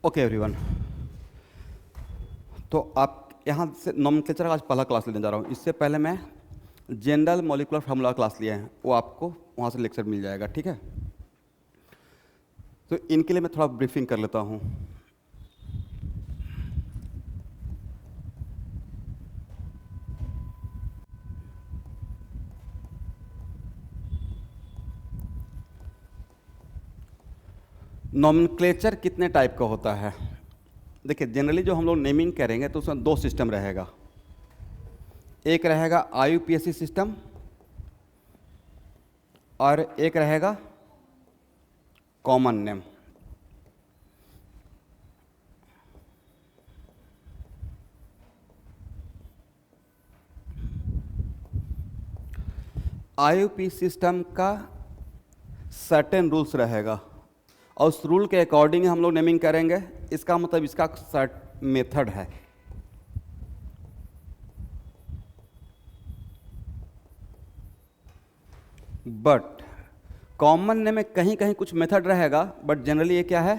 Okay everyone. तो आप यहाँ से नोमेनक्लेचर का आज पहला क्लास लेने जा रहा हूँ। इससे पहले मैं जनरल मॉलिक्यूलर फार्मूला क्लास लिए हैं, वो आपको वहाँ से लेक्चर मिल जाएगा, ठीक है। तो इनके लिए मैं थोड़ा ब्रीफिंग कर लेता हूँ। नोमेनक्लेचर कितने टाइप का होता है? देखिए, जनरली जो हम लोग नेमिंग करेंगे तो उसमें दो सिस्टम रहेगा। एक रहेगा IUPAC सिस्टम और एक रहेगा कॉमन नेम। IUP सिस्टम का सर्टेन रूल्स रहेगा और उस रूल के अकॉर्डिंग हम लोग नेमिंग करेंगे। इसका मतलब इसका सर्ट मेथड है। बट कॉमन नेम में कहीं कहीं कुछ मेथड रहेगा, बट जनरली ये क्या है,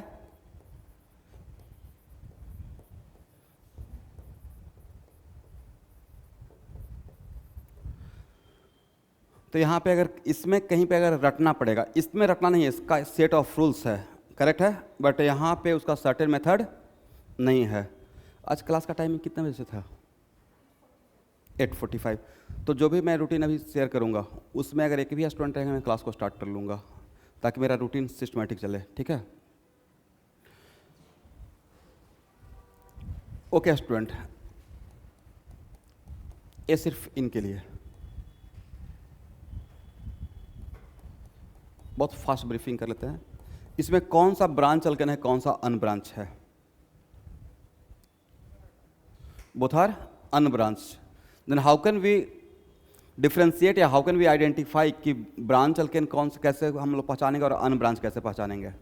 तो यहाँ पे अगर इसमें कहीं पे अगर रटना पड़ेगा, इसमें रटना नहीं है, इसका सेट ऑफ रूल्स है, करेक्ट है, बट यहाँ पे उसका सर्टेन मेथड नहीं है। आज क्लास का टाइमिंग कितने बजे से था? 8:45। तो जो भी मैं रूटीन अभी शेयर करूँगा उसमें अगर एक भी स्टूडेंट रहेगा मैं क्लास को स्टार्ट कर लूँगा ताकि मेरा रूटीन सिस्टमेटिक चले, ठीक है। ओके स्टूडेंट, ये सिर्फ इनके लिए। बहुत फास्ट ब्रीफिंग कर लेते हैं। इसमें कौन सा ब्रांच अल्केन है, कौन सा अनब्रांच है? Both are unbranch. Then how can we differentiate या हाउ कैन वी आइडेंटिफाई कि ब्रांच अल्केन कौन से, कैसे हम लोग पहचानेंगे और अनब्रांच कैसे पहचानेंगे?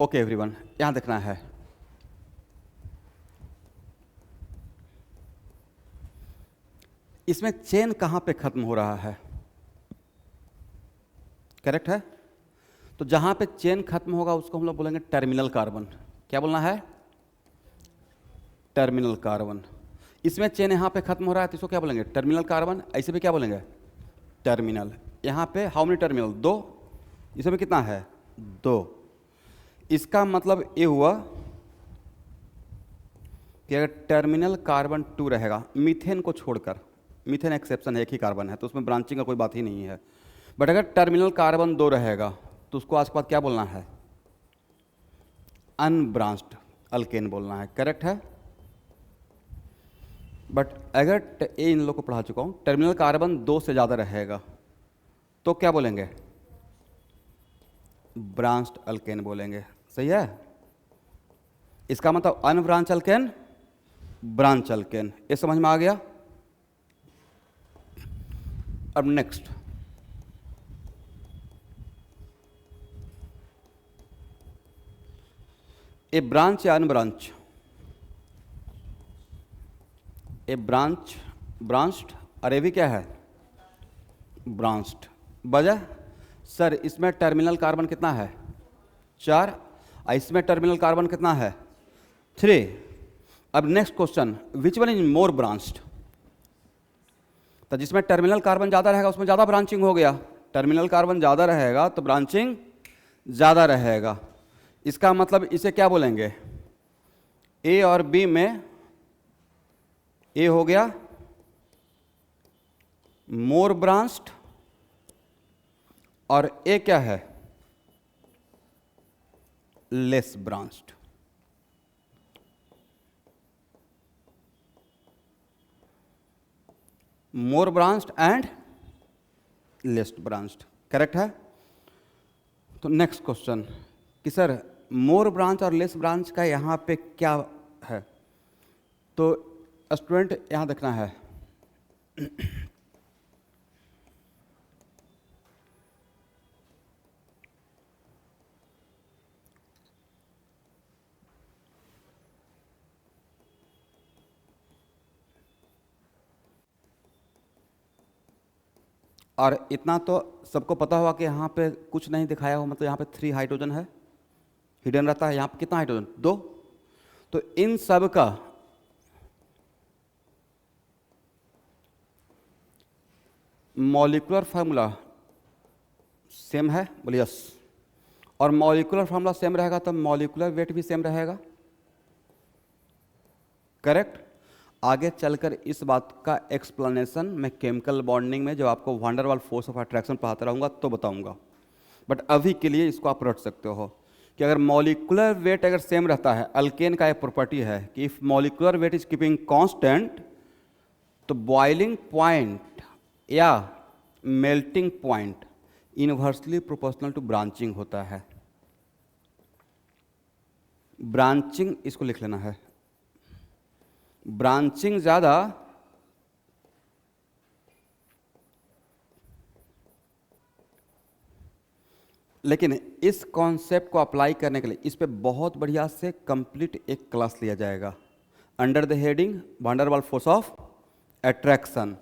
ओके एवरीवन, यहाँ देखना है, इसमें चेन कहाँ पे खत्म हो रहा है, करेक्ट है। तो जहाँ पे चेन खत्म होगा उसको हम लोग बोलेंगे टर्मिनल कार्बन। क्या बोलना है? Terminal carbon. इसमें चेन यहाँ पे खत्म हो रहा है तो इसको क्या बोलेंगे? Terminal carbon. ऐसे भी क्या बोलेंगे? टर्मिनल। यहाँ पे हाउ मेनी टर्मिनल? दो। इसमें कितना है? दो। इसका मतलब ये हुआ कि अगर टर्मिनल कार्बन 2 रहेगा, मीथेन को छोड़कर, मीथेन एक्सेप्शन है, एक ही कार्बन है तो उसमें ब्रांचिंग का कोई बात ही नहीं है, बट अगर टर्मिनल कार्बन 2 रहेगा तो उसको आज के बाद क्या बोलना है? अनब्रांच्ड अल्केन बोलना है, करेक्ट है। बट अगर ये इन लोग को पढ़ा चुका हूँ, टर्मिनल कार्बन 2 से ज़्यादा रहेगा तो क्या बोलेंगे? ब्रांच्ड अल्केन बोलेंगे, सही है। इसका मतलब अनब्रांच अल्केन, ब्रांच अल्केन। ये समझ में आ गया? अब नेक्स्ट, ए ब्रांच या अनब्रांच? ए ब्रांच ब्रांच्ड और ये भी क्या है? ब्रांच्ड। वजह? सर इसमें टर्मिनल कार्बन कितना है? 4। और इसमें टर्मिनल कार्बन कितना है? 3। अब next question, which one is more branched? तो जिसमें टर्मिनल कार्बन ज़्यादा रहेगा उसमें ज़्यादा ब्रांचिंग हो गया। टर्मिनल कार्बन ज़्यादा रहेगा तो ब्रांचिंग ज़्यादा रहेगा। इसका मतलब इसे क्या बोलेंगे? ए और बी में ए हो गया मोर ब्रांच्ड और ए क्या है? Less branched. More branched and less branched, correct है। तो नेक्स्ट क्वेश्चन कि सर मोर ब्रांच और लेस ब्रांच का यहाँ पे क्या है? तो स्टूडेंट यहाँ देखना है, और इतना तो सबको पता होगा कि यहाँ पे कुछ नहीं दिखाया हो, मतलब यहाँ पे 3 हाइड्रोजन है, हिडन रहता है। यहाँ पे कितना हाइड्रोजन? 2। तो इन सब का मॉलिक्यूलर फार्मूला सेम है, बोलिए यस। और मॉलिक्यूलर फार्मूला सेम रहेगा तो मॉलिक्यूलर वेट भी सेम रहेगा, करेक्ट। आगे चलकर इस बात का एक्सप्लेनेशन मैं केमिकल बॉन्डिंग में, जब आपको van der Waal force of attraction पढ़ाता रहूँगा तो बताऊँगा, बट अभी के लिए इसको आप रट सकते हो कि अगर मॉलिक्यूलर वेट अगर सेम रहता है, अल्केन का एक प्रॉपर्टी है कि if molecular weight is keeping constant तो बॉइलिंग पॉइंट या melting point inversely proportional to branching होता है। ब्रांचिंग इसको लिख लेना है, ब्रांचिंग ज्यादा लेकिन इस कॉन्सेप्ट को अप्लाई करने के लिए इस पे बहुत बढ़िया से कंप्लीट एक क्लास लिया जाएगा under the heading one der Waal force of attraction.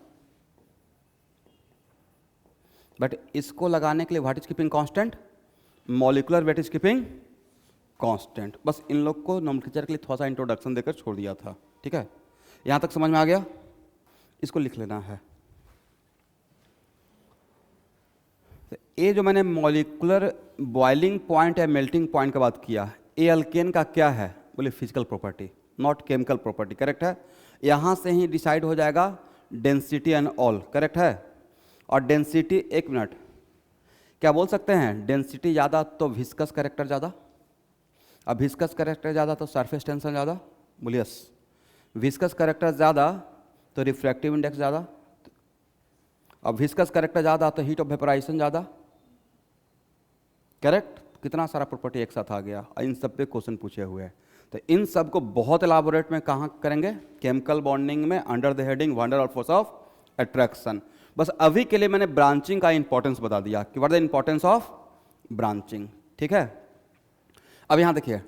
But इसको लगाने के लिए what is keeping constant? Molecular weight is keeping constant. बस इन लोग को नोमेनक्लेचर के लिए थोड़ा सा इंट्रोडक्शन देकर छोड़ दिया था, ठीक है। यहां तक समझ में आ गया? इसको लिख लेना है। तो ये जो मैंने मॉलिक्यूलर बॉइलिंग पॉइंट या मेल्टिंग पॉइंट का बात किया, ये अल्केन का क्या है? बोले physical property, not chemical property, correct है। यहां से ही डिसाइड हो जाएगा डेंसिटी एंड ऑल, करेक्ट है। और डेंसिटी, एक मिनट, क्या बोल सकते हैं? डेंसिटी ज़्यादा तो विस्कस कैरेक्टर ज़्यादा, अब विस्कस कैरेक्टर ज़्यादा तो सरफेस टेंशन ज़्यादा, बोलिए यस। विस्कस कैरेक्टर ज़्यादा तो रिफ्रैक्टिव इंडेक्स ज़्यादा, अब विस्कस कैरेक्टर ज़्यादा तो हीट ऑफ वेपोराइजेशन ज़्यादा, करेक्ट। कितना सारा प्रॉपर्टी एक साथ आ गया, इन सब पे क्वेश्चन पूछे हुए हैं। तो इन सब को बहुत एलाबोरेट में कहाँ करेंगे? केमिकल बॉन्डिंग में under the heading one der Waal force of attraction. बस अभी के लिए मैंने ब्रांचिंग का इंपॉर्टेंस बता दिया कि what the importance of branching, ठीक है। अब यहां देखिए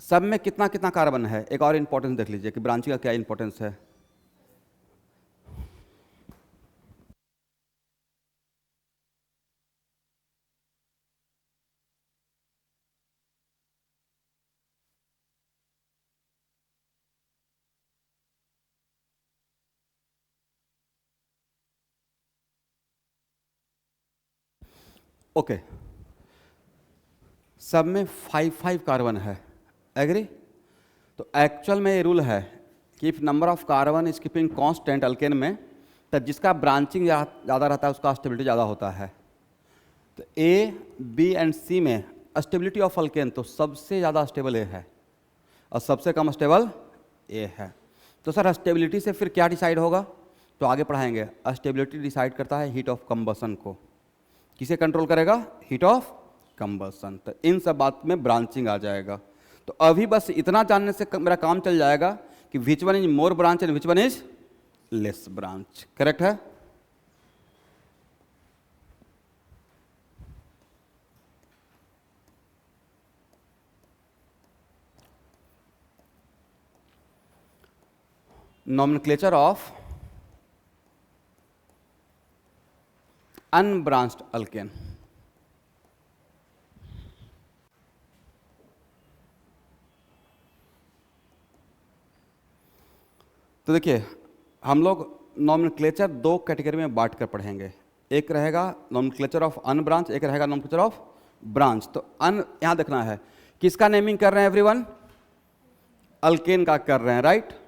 सब में कितना कितना कार्बन है, एक और इंपॉर्टेंस देख लीजिए कि ब्रांचिंग का क्या इंपॉर्टेंस है। ओके, सब में 5 कार्बन है, एग्री। तो एक्चुअल में ये रूल है कि if number of carbon is keeping constant alkane में, तो जिसका ब्रांचिंग ज़्यादा रहता है उसका स्टेबिलिटी ज़्यादा होता है। तो ए, बी एंड सी में स्टेबिलिटी ऑफ अल्केन तो सबसे ज़्यादा स्टेबल ए है और सबसे कम स्टेबल ए है। तो सर स्टेबिलिटी से फिर क्या डिसाइड होगा? तो आगे पढ़ाएंगे। स्टेबिलिटी डिसाइड करता है हीट ऑफ कंबसन को। किसे कंट्रोल करेगा? Heat of combustion. तो इन सब बात में ब्रांचिंग आ जाएगा। तो अभी बस इतना जानने से मेरा काम चल जाएगा कि which one is more branch and which one is less branch, correct है। Nomenclature of unbranched alkane. तो देखिए हम लोग नॉमेनक्लेचर 2 कैटेगरी में बांट कर पढ़ेंगे। एक रहेगा नॉमेनक्लेचर ऑफ अनब्रांच, एक रहेगा नॉमेनक्लेचर ऑफ ब्रांच। तो अन यहां देखना है किसका नेमिंग कर रहे हैं एवरीवन? अल्केन का कर रहे हैं, राइट।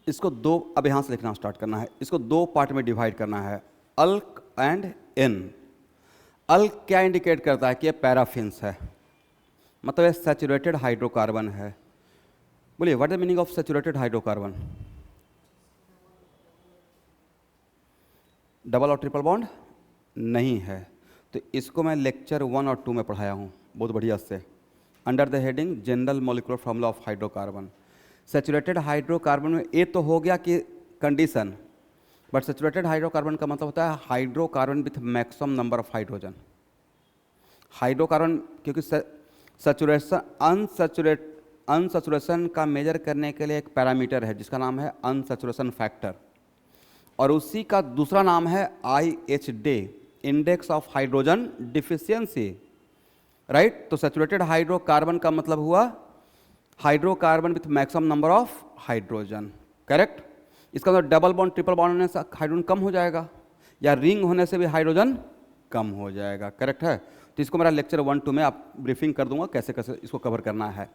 इसको दो, अब यहां से लिखना स्टार्ट करना है। इसको 2 पार्ट में डिवाइड करना है, अल्क एंड एन। अल्क क्या इंडिकेट करता है कि ये पैराफिन्स है, मतलब ये सैचुरेटेड हाइड्रोकार्बन है। बोलिए what is the meaning of saturated hydrocarbon? Double और ट्रिपल बॉन्ड नहीं है। तो इसको मैं लेक्चर 1 और 2 में पढ़ाया हूँ बहुत बढ़िया से, under the heading general molecular formula of hydrocarbon. Saturated hydrocarbon में ये तो हो गया कि कंडीशन, बट सैचुरेटेड हाइड्रोकार्बन का मतलब होता है hydrocarbon with maximum number of hydrogen. Hydrocarbon क्योंकि सैचुरेशन अनसैचुरेशन का मेजर करने के लिए एक पैरामीटर है जिसका नाम है अनसैचुरेशन फैक्टर, और उसी का दूसरा नाम है IHD, index of hydrogen deficiency, right. तो सैचुरेटेड हाइड्रोकार्बन का मतलब हुआ hydrocarbon with maximum number of hydrogen, correct. इसका मतलब डबल बॉन्ड ट्रिपल बॉन्ड होने से हाइड्रोजन कम हो जाएगा, या रिंग होने से भी हाइड्रोजन कम हो जाएगा, करेक्ट है। तो इसको मेरा लेक्चर 1-2 में आप ब्रीफिंग कर दूंगा कैसे कैसे इसको कवर करना है।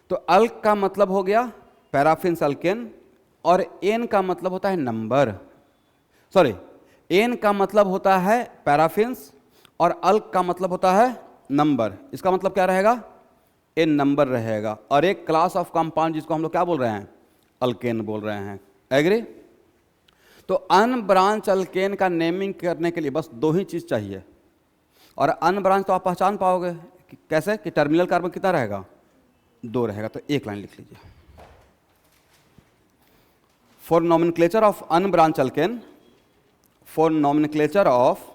तो अल्क का मतलब हो गया पैराफिन्स अल्केन, और एन का मतलब होता है नंबर, सॉरी एन का मतलब होता है पैराफिन्स और अल्क का मतलब होता है नंबर। इसका मतलब क्या रहेगा, एन नंबर रहेगा, और एक क्लास ऑफ कंपाउंड जिसको हम लोग क्या बोल रहे हैं, अल्केन बोल रहे हैं, एग्री। तो अनब्रांच अल्केन का नेमिंग करने के लिए बस 2 ही चीज चाहिए, और अनब्रांच तो आप पहचान पाओगे कि कैसे, कि टर्मिनल कार्बन कितना रहेगा, 2 रहेगा। तो एक लाइन लिख लीजिए, for nomenclature of unbranch alkane, for nomenclature of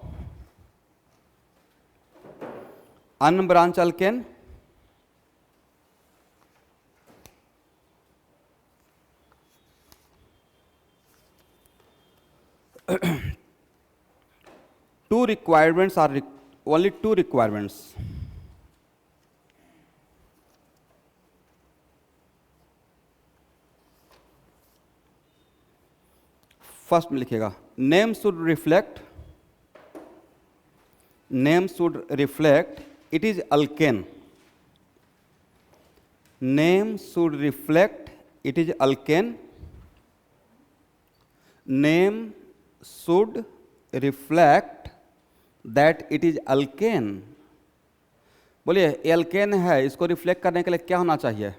unbranch alkane two requirements are only 2 requirements. First में लिखिएगा, name should reflect it is alkane, name should reflect it is alkane, name should reflect that it is alkane. बोलिए alkane है, इसको reflect करने के लिए क्या होना चाहिए,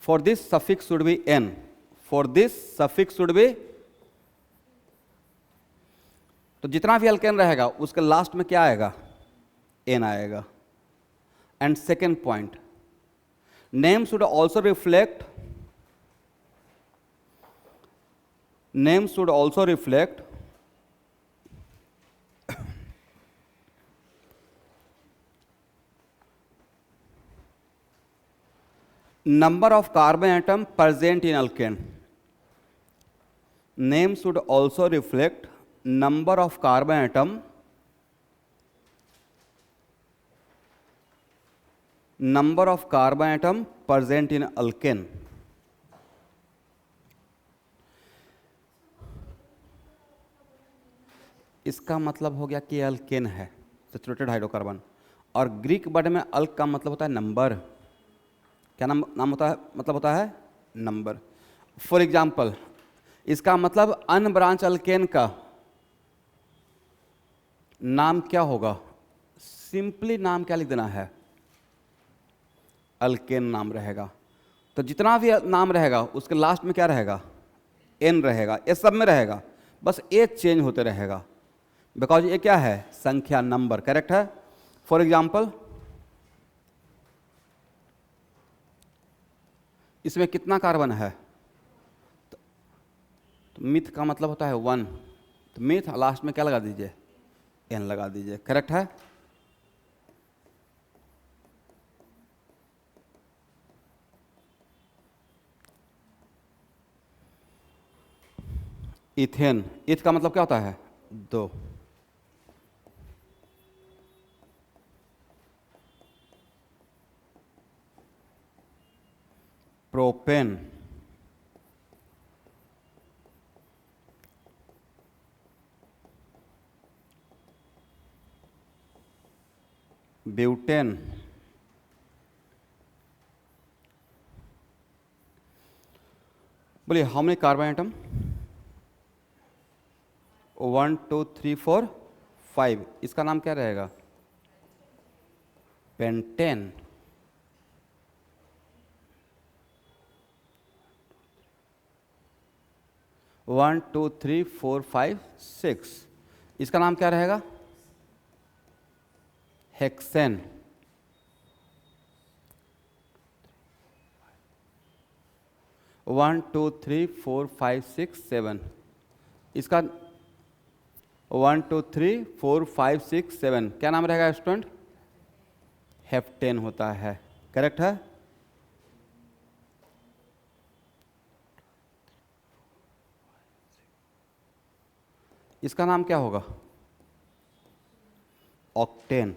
for this suffix should be ane, for this suffix should be, तो जितना भी अल्केन रहेगा उसके लास्ट में क्या आएगा, एन आएगा। And second point, name should also reflect, name should also reflect number of carbon atom present in alkane. Name should also reflect number of carbon atom, number of carbon atom present in alkane. इसका मतलब हो गया कि alkane है, saturated hydrocarbon, और Greek word में अल्क का मतलब होता है नंबर। क्या नाम होता है, मतलब होता है नंबर। फॉर एग्जाम्पल, इसका मतलब अनब्रांच अल्केन का नाम क्या होगा, सिंपली नाम क्या लिख देना है, अल्केन नाम रहेगा। तो जितना भी नाम रहेगा उसके लास्ट में क्या रहेगा, एन रहेगा, ये सब में रहेगा, बस ए चेंज होते रहेगा, बिकॉज ये क्या है, संख्या, नंबर, करेक्ट है। फॉर एग्जाम्पल, इसमें कितना कार्बन है, तो मिथ का मतलब होता है 1, तो मिथ लास्ट में क्या लगा दीजिए, एन लगा दीजिए, करेक्ट है। इथेन, इथ का मतलब क्या होता है, 2। प्रोपेन, ब्यूटेन, बोलिए हाउ मेनी कार्बन एटम, 1 2 3 4 5, इसका नाम क्या रहेगा, pentane. One two three four five six, इसका नाम क्या रहेगा, हेक्सेन। 1 2 3 4 5 6 7, इसका 1 2 3 4 5 6 7 क्या नाम रहेगा स्टूडेंट, हेप्टेन होता है। करेक्ट है? इसका नाम क्या होगा? ऑक्टेन।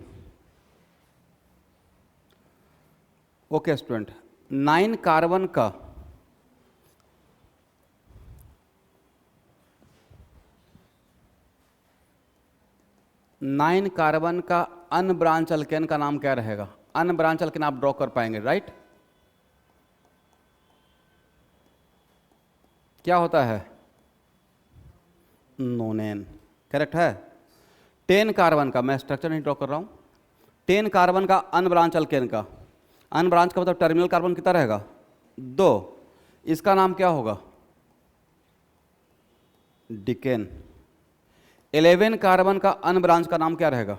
ओके स्टूडेंट, 9 कार्बन का अनब्रांच अल्केन का नाम क्या रहेगा? अनब्रांच अल्केन आप ड्रॉ कर पाएंगे, राइट? क्या होता है? नोनेन। करेक्ट है? 10 कार्बन का, मैं स्ट्रक्चर नहीं ड्रॉ कर रहा हूं, 10 कार्बन का अनब्रांच अल्केन का, अनब्रांच का मतलब टर्मिनल कार्बन कितना रहेगा? 2। इसका नाम क्या होगा? डिकेन। 11 कार्बन का अनब्रांच का नाम क्या रहेगा?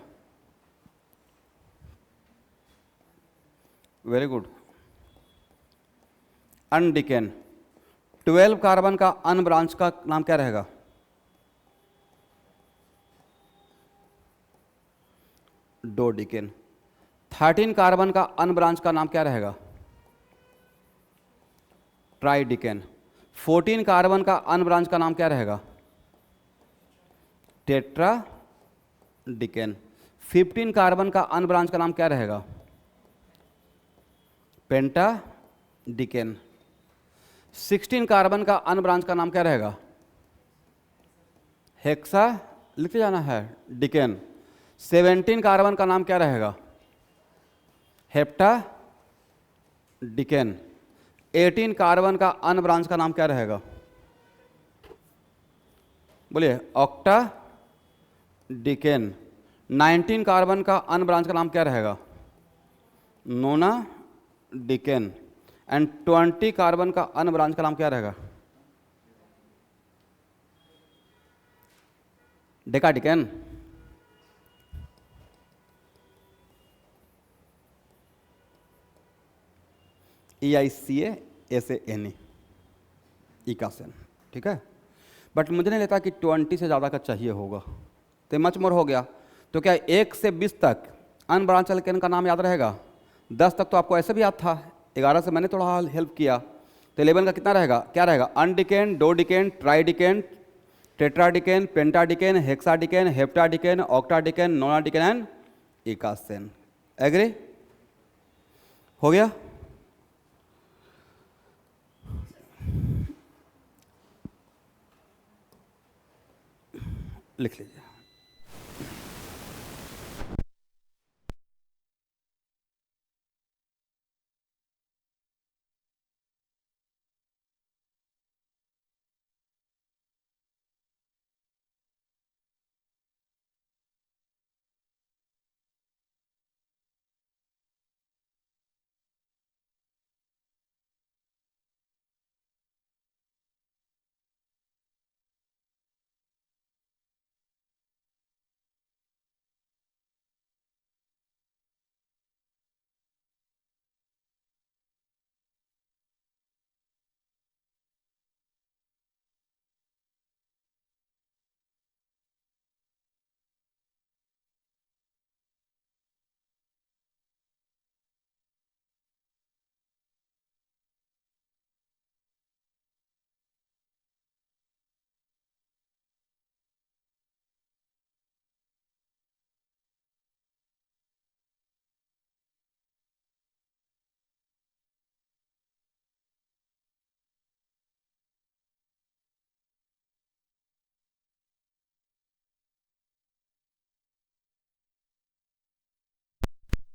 Very good, undecane. 12 कार्बन का अनब्रांच का नाम क्या रहेगा? डोडिकेन। 13 कार्बन का अनब्रांच का नाम क्या रहेगा? ट्राइडिकेन। 14 कार्बन का अनब्रांच का नाम क्या रहेगा? टेट्राडिकेन। 15 कार्बन का अनब्रांच का नाम क्या रहेगा? पेंटाडिकेन। 16 कार्बन का अनब्रांच का नाम क्या रहेगा? हेक्सा, लिखते जाना है, डिकेन। 17 कार्बन का नाम क्या रहेगा? हेप्टा डिकेन। 18 कार्बन का अनब्रांच का नाम क्या रहेगा? बोलिए, ऑक्टा डिकेन। 19 कार्बन का अनब्रांच का नाम क्या रहेगा? नोना डिकेन। एंड 20 कार्बन का अनब्रांच का नाम क्या रहेगा? डेकाडिकेन। EICASANE, इकासेन। ठीक है, बट मुझे नहीं लगता कि 20 से ज़्यादा का चाहिए होगा, तो मच मोर हो गया। तो क्या 1 से 20 तक अनब्रांच अल्केन का नाम याद रहेगा? 10 तक तो आपको ऐसे भी याद था, 11 से मैंने थोड़ा हेल्प किया, तो 11 का कितना रहेगा? क्या रहेगा? अनडिकेन, डोडिकेन, ट्राइडिकेन, टेट्राडिकेन, पेंटाडिकेन, हेक्साडिकेन, हेप्टाडिकेन, ऑक्टाडिकेन, नोनाडिकेन एंड इकासेन। एग्री? हो गया? लिख लीजिए।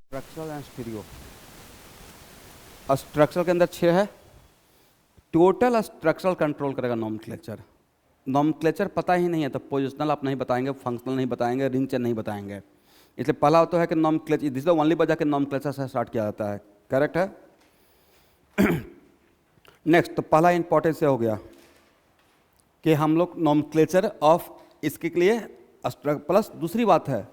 Structural and stereo. स्ट्रक्चरल के अंदर 6 है। टोटल स्ट्रक्चरल कंट्रोल करेगा नॉमेनक्लेचर। नॉमेनक्लेचर पता ही नहीं है तो पोजिशनल आप नहीं बताएंगे, फंक्शनल नहीं बताएंगे, रिंग चेन नहीं बताएंगे। इसलिए पहला तो है कि nomenclature, this is the only वजह कि नॉमेनक्लेचर से स्टार्ट किया जाता है। करेक्ट है? नेक्स्ट, तो पहला इंपॉर्टेंस हो गया कि हम लोग नॉमेनक्लेचर ऑफ इसके लिए प्लस दूसरी बात है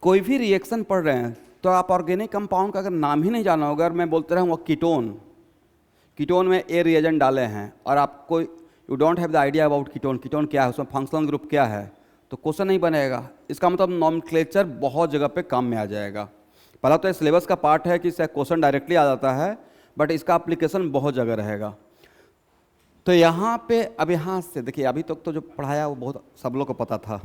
कोई भी रिएक्शन पढ़ रहे हैं तो आप ऑर्गेनिक कंपाउंड का अगर नाम ही नहीं जाना होगा, अगर मैं बोलते रहूँगा कीटोन, कीटोन में ए रिएजेंट डाले हैं और आपको you don't have the idea about ketone, ketone क्या है, उसमें फंक्शनल ग्रुप क्या है, तो क्वेश्चन नहीं बनेगा। इसका मतलब नॉमेनक्लेचर बहुत जगह पे काम में आ जाएगा। पहला तो ये सिलेबस का पार्ट है कि इससे क्वेश्चन डायरेक्टली आ जाता है, बट इसका एप्लीकेशन बहुत जगह रहेगा। तो यहाँ पे अब यहाँ से देखिए, अभी तक तो जो पढ़ाया वो बहुत सब लोग को पता था।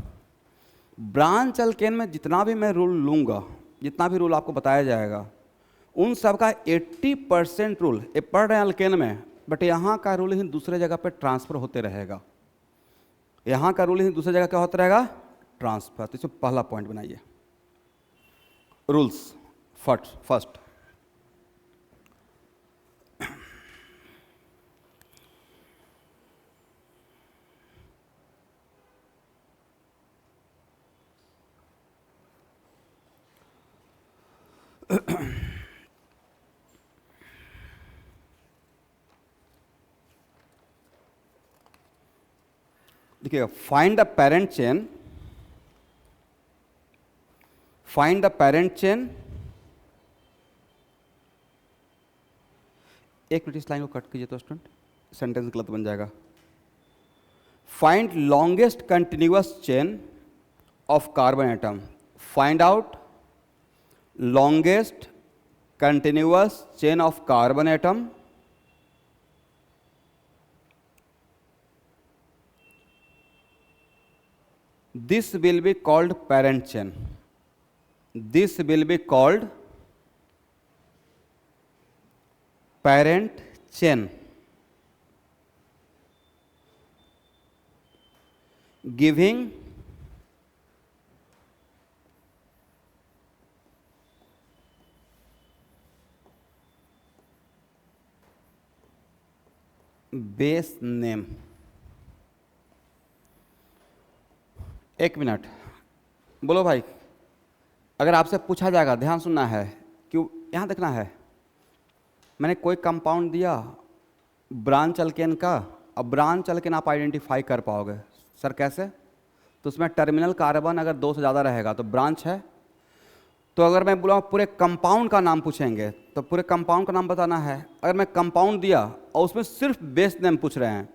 ब्रांच अल्केन में जितना भी मैं रूल लूँगा, जितना भी रूल आपको बताया जाएगा, उन सब का 80% रूल ये पढ़ रहे हैं अल्केन में, बट यहाँ का रूल ही दूसरे जगह पे ट्रांसफ़र होते रहेगा। यहाँ का रूल ही दूसरी जगह क्या होता रहेगा? ट्रांसफ़र। तो इसमें पहला पॉइंट बनाइए, रूल्स। फर्स्ट देखिएगा, find the parent chain, find the parent chain. एक मिनट इस लाइन को कट कीजिए तो स्टूडेंट, सेंटेंस गलत बन जाएगा। Find longest continuous chain of carbon atom. Find out longest continuous chain of carbon atom this will be called parent chain. This will be called parent chain, giving base name. एक minute बोलो भाई, अगर आपसे पूछा जाएगा, ध्यान सुनना है, क्यों यहाँ देखना है, मैंने कोई कंपाउंड दिया ब्रांच अल्केन का, अब ब्रांच अल्केन आप आइडेंटिफाई कर पाओगे सर कैसे? तो उसमें टर्मिनल कार्बन अगर 2 से ज़्यादा रहेगा तो ब्रांच है। तो अगर मैं बोला पूरे कंपाउंड का नाम पूछेंगे तो पूरे कंपाउंड का नाम बताना है। अगर मैं कंपाउंड दिया और उसमें सिर्फ बेस नेम पूछ रहे हैं,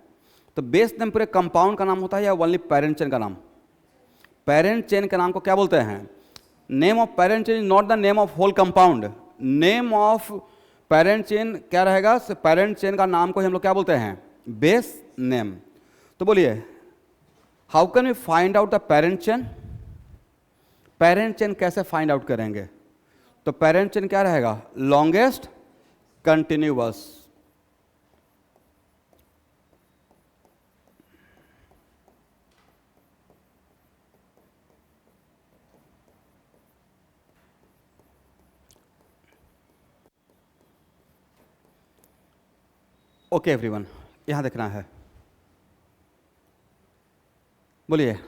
तो बेस नेम पूरे कंपाउंड का नाम होता है या ओनली पेरेंट चेन का नाम? पेरेंट चेन के नाम को क्या बोलते हैं? Name of parent chain is not the name of whole compound. Name of parent chain क्या रहेगा? पेरेंट चेन का नाम को हम लोग क्या बोलते हैं? Base name. तो बोलिए, how can we find out the parent chain? Parent chain कैसे फाइंड आउट करेंगे? तो पेरेंट चेन क्या रहेगा? Longest continuous. ओके एवरीवन, यहां देखना है, बोलिए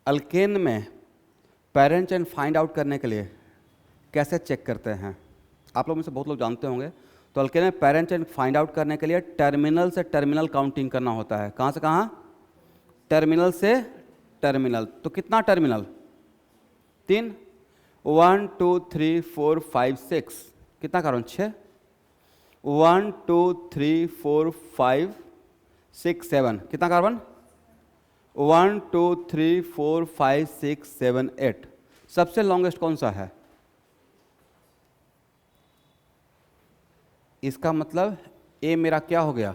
अल्केन में पेरेंट चेन फाइंड आउट करने के लिए कैसे चेक करते हैं? आप लोग में से बहुत लोग जानते होंगे। तो अल्केन में पेरेंट चेन फाइंड आउट करने के लिए टर्मिनल से टर्मिनल काउंटिंग करना होता है। कहाँ से कहाँ? टर्मिनल से टर्मिनल। तो कितना टर्मिनल? 3, 1 2 3 4 5 6। कितना कार्बन? 6। 1 2 3 4 5 6 7। कितना कार्बन? 1 2 3 4 5 6 7 8। सबसे लॉन्गेस्ट कौन सा है? इसका मतलब ए मेरा क्या हो गया?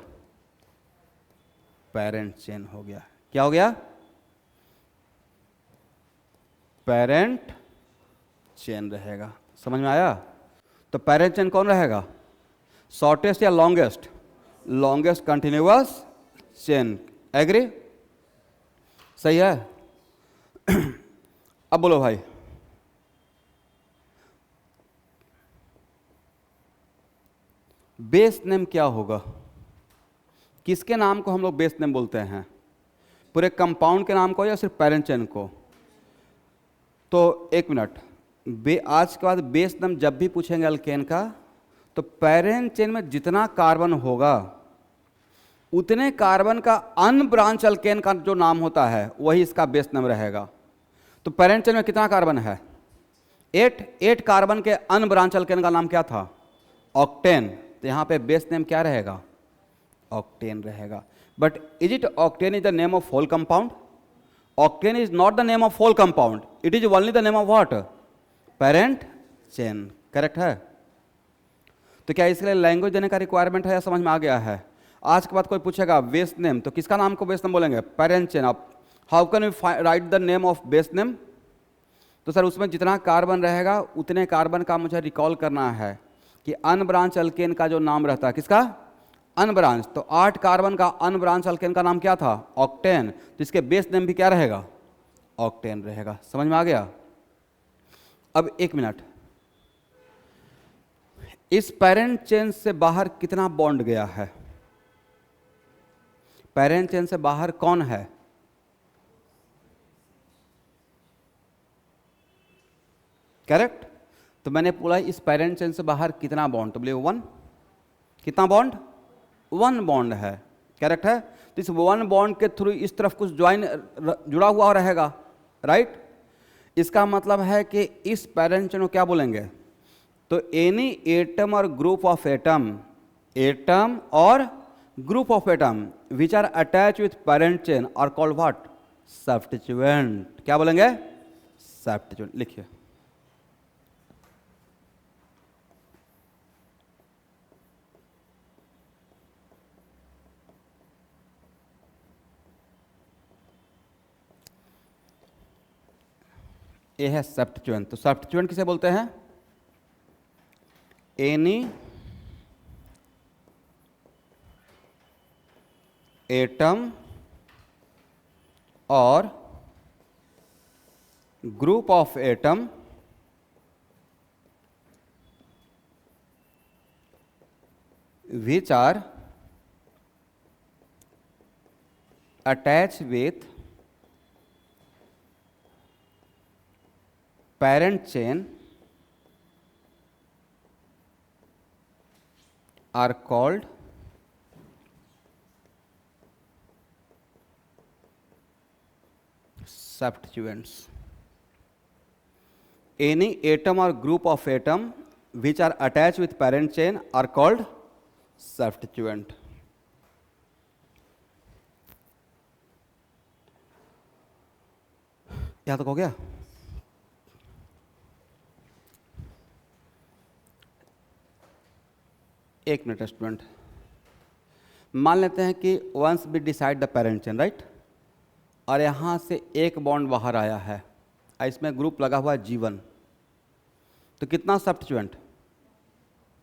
पेरेंट चेन हो गया। क्या हो गया? पेरेंट चेन रहेगा। समझ में आया? तो पेरेंट चेन कौन रहेगा? शॉर्टेस्ट या longest? Longest continuous chain. Agree? सही है। अब बोलो भाई, बेस नेम क्या होगा? किसके नाम को हम लोग बेस नेम बोलते हैं? पूरे कंपाउंड के नाम को या सिर्फ पेरेंट चेन को? तो एक मिनट, आज के बाद बेस नेम जब भी पूछेंगे अल्केन का, तो पेरेंट चेन में जितना कार्बन होगा उतने कार्बन का अनब्रांच अल्केन का जो नाम होता है वही इसका बेस नेम रहेगा। तो पेरेंट चेन में कितना कार्बन है? 8 कार्बन के अनब्रांच अल्केन का नाम क्या था? ऑक्टेन। तो यहाँ पे बेस नेम क्या रहेगा? ऑक्टेन रहेगा। But is it octane is the name of whole compound? Octane is not the name of whole compound, it is only the name of what? Parent chain, correct है। तो क्या इसके लिए language देने का रिक्वायरमेंट है या समझ में आ गया है? आज के बाद कोई पूछेगा बेस नेम, तो किसका नाम को बेस नेम बोलेंगे? Parent chain. आप how can we write the name of base name? तो सर उसमें जितना कार्बन रहेगा उतने कार्बन का मुझे रिकॉल करना है कि अनब्रांच अल्केन का जो नाम रहता है, किसका? अनब्रांच। तो 8 कार्बन का अनब्रांच अल्केन का नाम क्या था? ऑक्टेन। तो इसके बेस नेम भी क्या रहेगा? ऑक्टेन रहेगा। समझ में आ गया? अब 1 मिनट, इस पेरेंट चेन से बाहर कितना बॉन्ड गया है? पेरेंट चेन से बाहर कौन है? करेक्ट। तो मैंने बोला इस पेरेंट चेन से बाहर कितना बॉन्ड? तो बोले 1। कितना बॉन्ड? 1 बॉन्ड है, करेक्ट है। तो इस 1 बॉन्ड के थ्रू इस तरफ कुछ ज्वाइन जुड़ा हुआ रहेगा, राइट। इसका मतलब है कि इस पेरेंट चेन को क्या बोलेंगे? तो एनी एटम और ग्रुप ऑफ एटम, एटम और group of atom which are attach with parent chain are called what? Substituent. क्या बोलेंगे? सब्स्टिट्यूएंट। लिखिए, ये है सब्स्टिट्यूएंट। तो सब्स्टिट्यूएंट किसे बोलते हैं? एनी एटम और group of atom which are attached with parent chain are called substituents. Any atom or group of atom which are attached with parent chain are called substituent. यहां तक हो गया? एक मिनट स्टूडेंट, मान लेते हैं कि once we decide the parent chain, right, और यहां से एक बॉन्ड बाहर आया है, इसमें ग्रुप लगा हुआ है G1, तो कितना सब्स्टिट्यूएंट?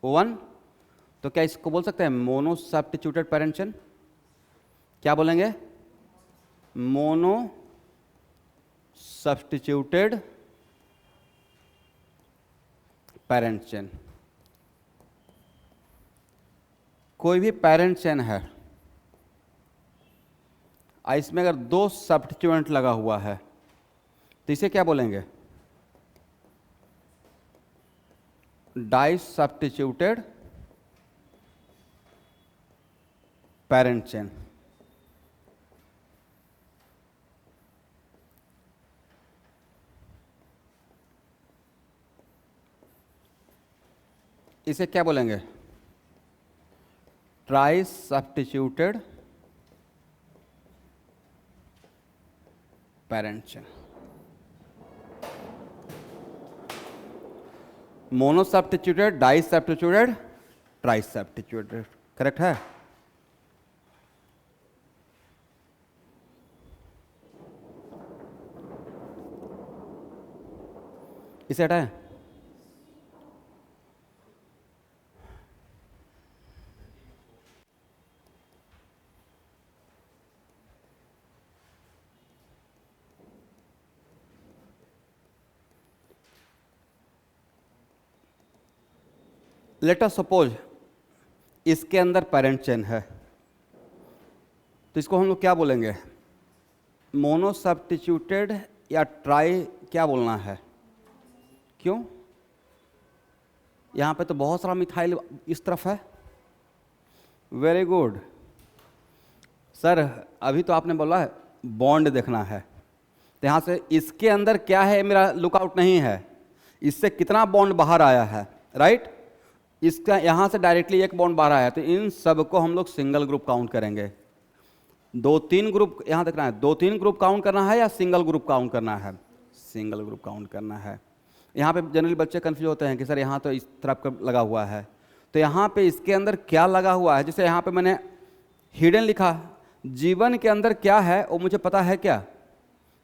1। तो क्या इसको बोल सकते हैं मोनो सब्स्टिट्यूटेड पेरेंट चेन? क्या बोलेंगे? Mono substituted parent chain. कोई भी पेरेंट चेन है, इसमें अगर 2 सब्स्टिट्यूएंट लगा हुआ है तो इसे क्या बोलेंगे? Di substituted parent chain. इसे क्या बोलेंगे? Tri substituted parent chain. Mono substituted, di substituted, tri substituted, correct है। इसे हटाएं। लेट अस सपोज इसके अंदर पेरेंट चेन है, तो इसको हम लोग क्या बोलेंगे? मोनो सब्स्टिट्यूटेड या ट्राई, क्या बोलना है? क्यों? यहाँ पे तो बहुत सारा मिथाइल इस तरफ है। वेरी गुड सर, अभी तो आपने बोला है बॉन्ड देखना है, तो यहाँ से इसके अंदर क्या है मेरा लुकआउट नहीं है, इससे कितना बॉन्ड बाहर आया है, राइट। इसका यहाँ से डायरेक्टली एक बॉन्ड बाहर आया है, तो इन सब को हम लोग सिंगल ग्रुप काउंट करेंगे। 2-3 ग्रुप यहाँ देखना है, 2-3 ग्रुप काउंट करना है या सिंगल ग्रुप काउंट करना है? सिंगल ग्रुप काउंट करना है। यहाँ पे जनरली बच्चे कन्फ्यूज होते हैं कि सर यहाँ तो इस तरफ का लगा हुआ है, तो यहाँ पे इसके अंदर क्या लगा हुआ है? जैसे यहाँ पे मैंने हिडन लिखा, जीवन के अंदर क्या है वो मुझे पता है क्या?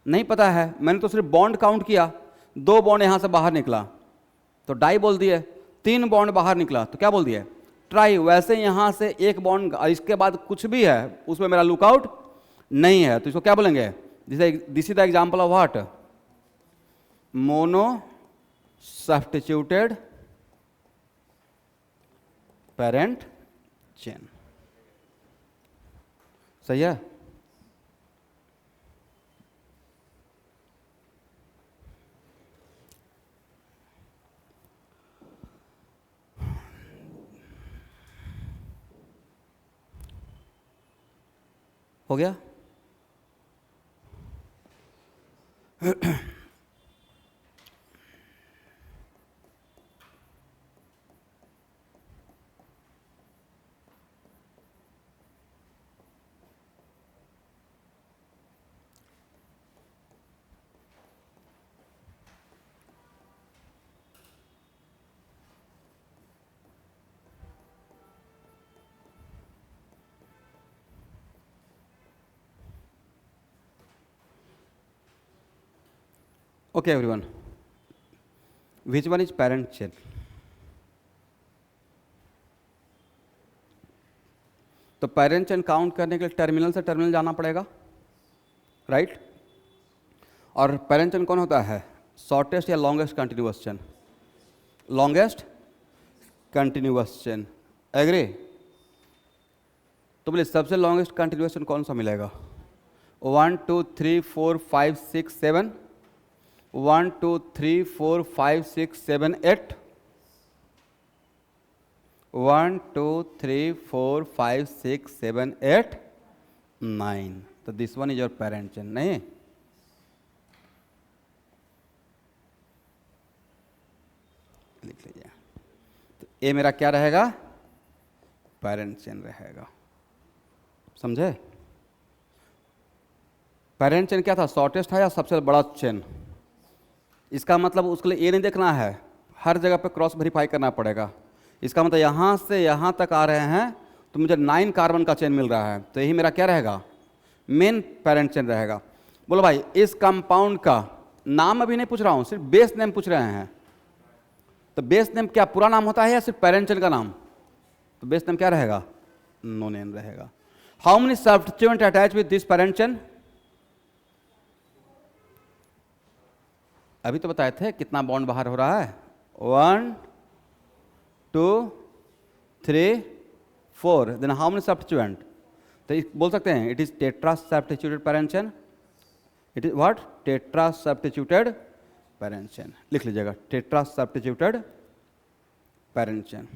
नहीं पता है। मैंने तो सिर्फ बॉन्ड काउंट किया, 2 बॉन्ड यहाँ से बाहर निकला तो डाई बोल दिए, 3 बॉन्ड बाहर निकला तो क्या बोल दिए? ट्राई। वैसे यहाँ से 1 बॉन्ड, इसके बाद कुछ भी है उसमें मेरा लुकआउट नहीं है, तो इसको क्या बोलेंगे? This is the example of what? Mono substituted parent chain. सही है? हो गया? Okay everyone, which one is parent cell? तो पेरेंट चेन काउंट करने के लिए टर्मिनल से टर्मिनल जाना पड़ेगा, राइट? और पेरेंट चेन कौन होता है? शॉर्टेस्ट या longest continuous chain? Longest continuous chain. Agree? तो बोले सबसे लॉन्गेस्ट कंटिन्यूअस चेन कौन सा मिलेगा? 1 2 3 4 5 6 7, 1 2 3 4 5 6 7 8, 1 2 3 4 5 6 7 8 9। तो this one is your parent chain. नहीं? लिख लीजिए। तो ये मेरा क्या रहेगा? पेरेंट चेन रहेगा। समझे? पेरेंट चेन क्या था? शॉर्टेस्ट था या सबसे बड़ा चेन? इसका मतलब उसके लिए ये नहीं देखना है, हर जगह पे क्रॉस वेरीफाई करना पड़ेगा। इसका मतलब यहाँ से यहाँ तक आ रहे हैं तो मुझे 9 कार्बन का चेन मिल रहा है, तो यही मेरा क्या रहेगा? मेन पेरेंट चेन रहेगा। बोलो भाई, इस कंपाउंड का नाम अभी नहीं पूछ रहा हूँ, सिर्फ बेस नेम पूछ रहे हैं। तो बेस नेम क्या पूरा नाम होता है या सिर्फ पेरेंट चेन का नाम? तो बेस नेम क्या रहेगा? नो नेम रहेगा। How many substituent attach with this parent chain? अभी तो बताए थे कितना बॉन्ड बाहर हो रहा है। 1 2 3 4। Then how many substituent? तो बोल सकते हैं it is tetra substituted parent chain. It is what? Tetra substituted parent chain. लिख लीजिएगा, टेट्रा सब्स्टिट्यूटेड पेरेंट चेन।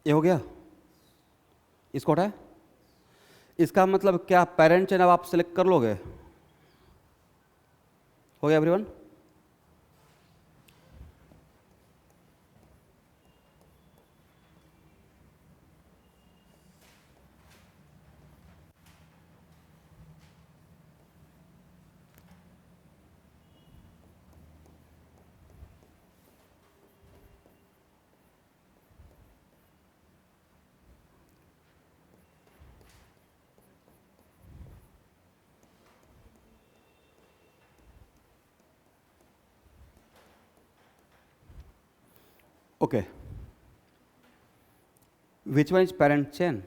ये हो गया? इसको हटाए? इसका मतलब क्या पेरेंट चेन अब आप सिलेक्ट कर लोगे? हो गया everyone? Okay. Which one is parent chain?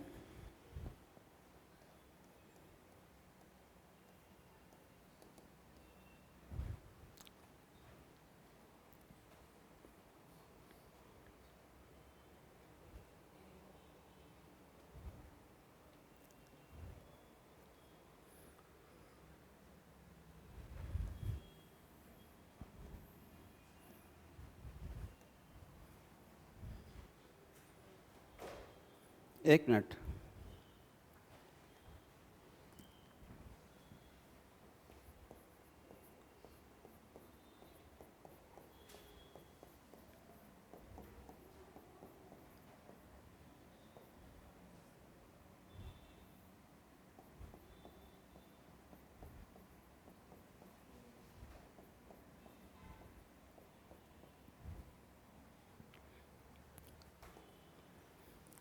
एक मिनट।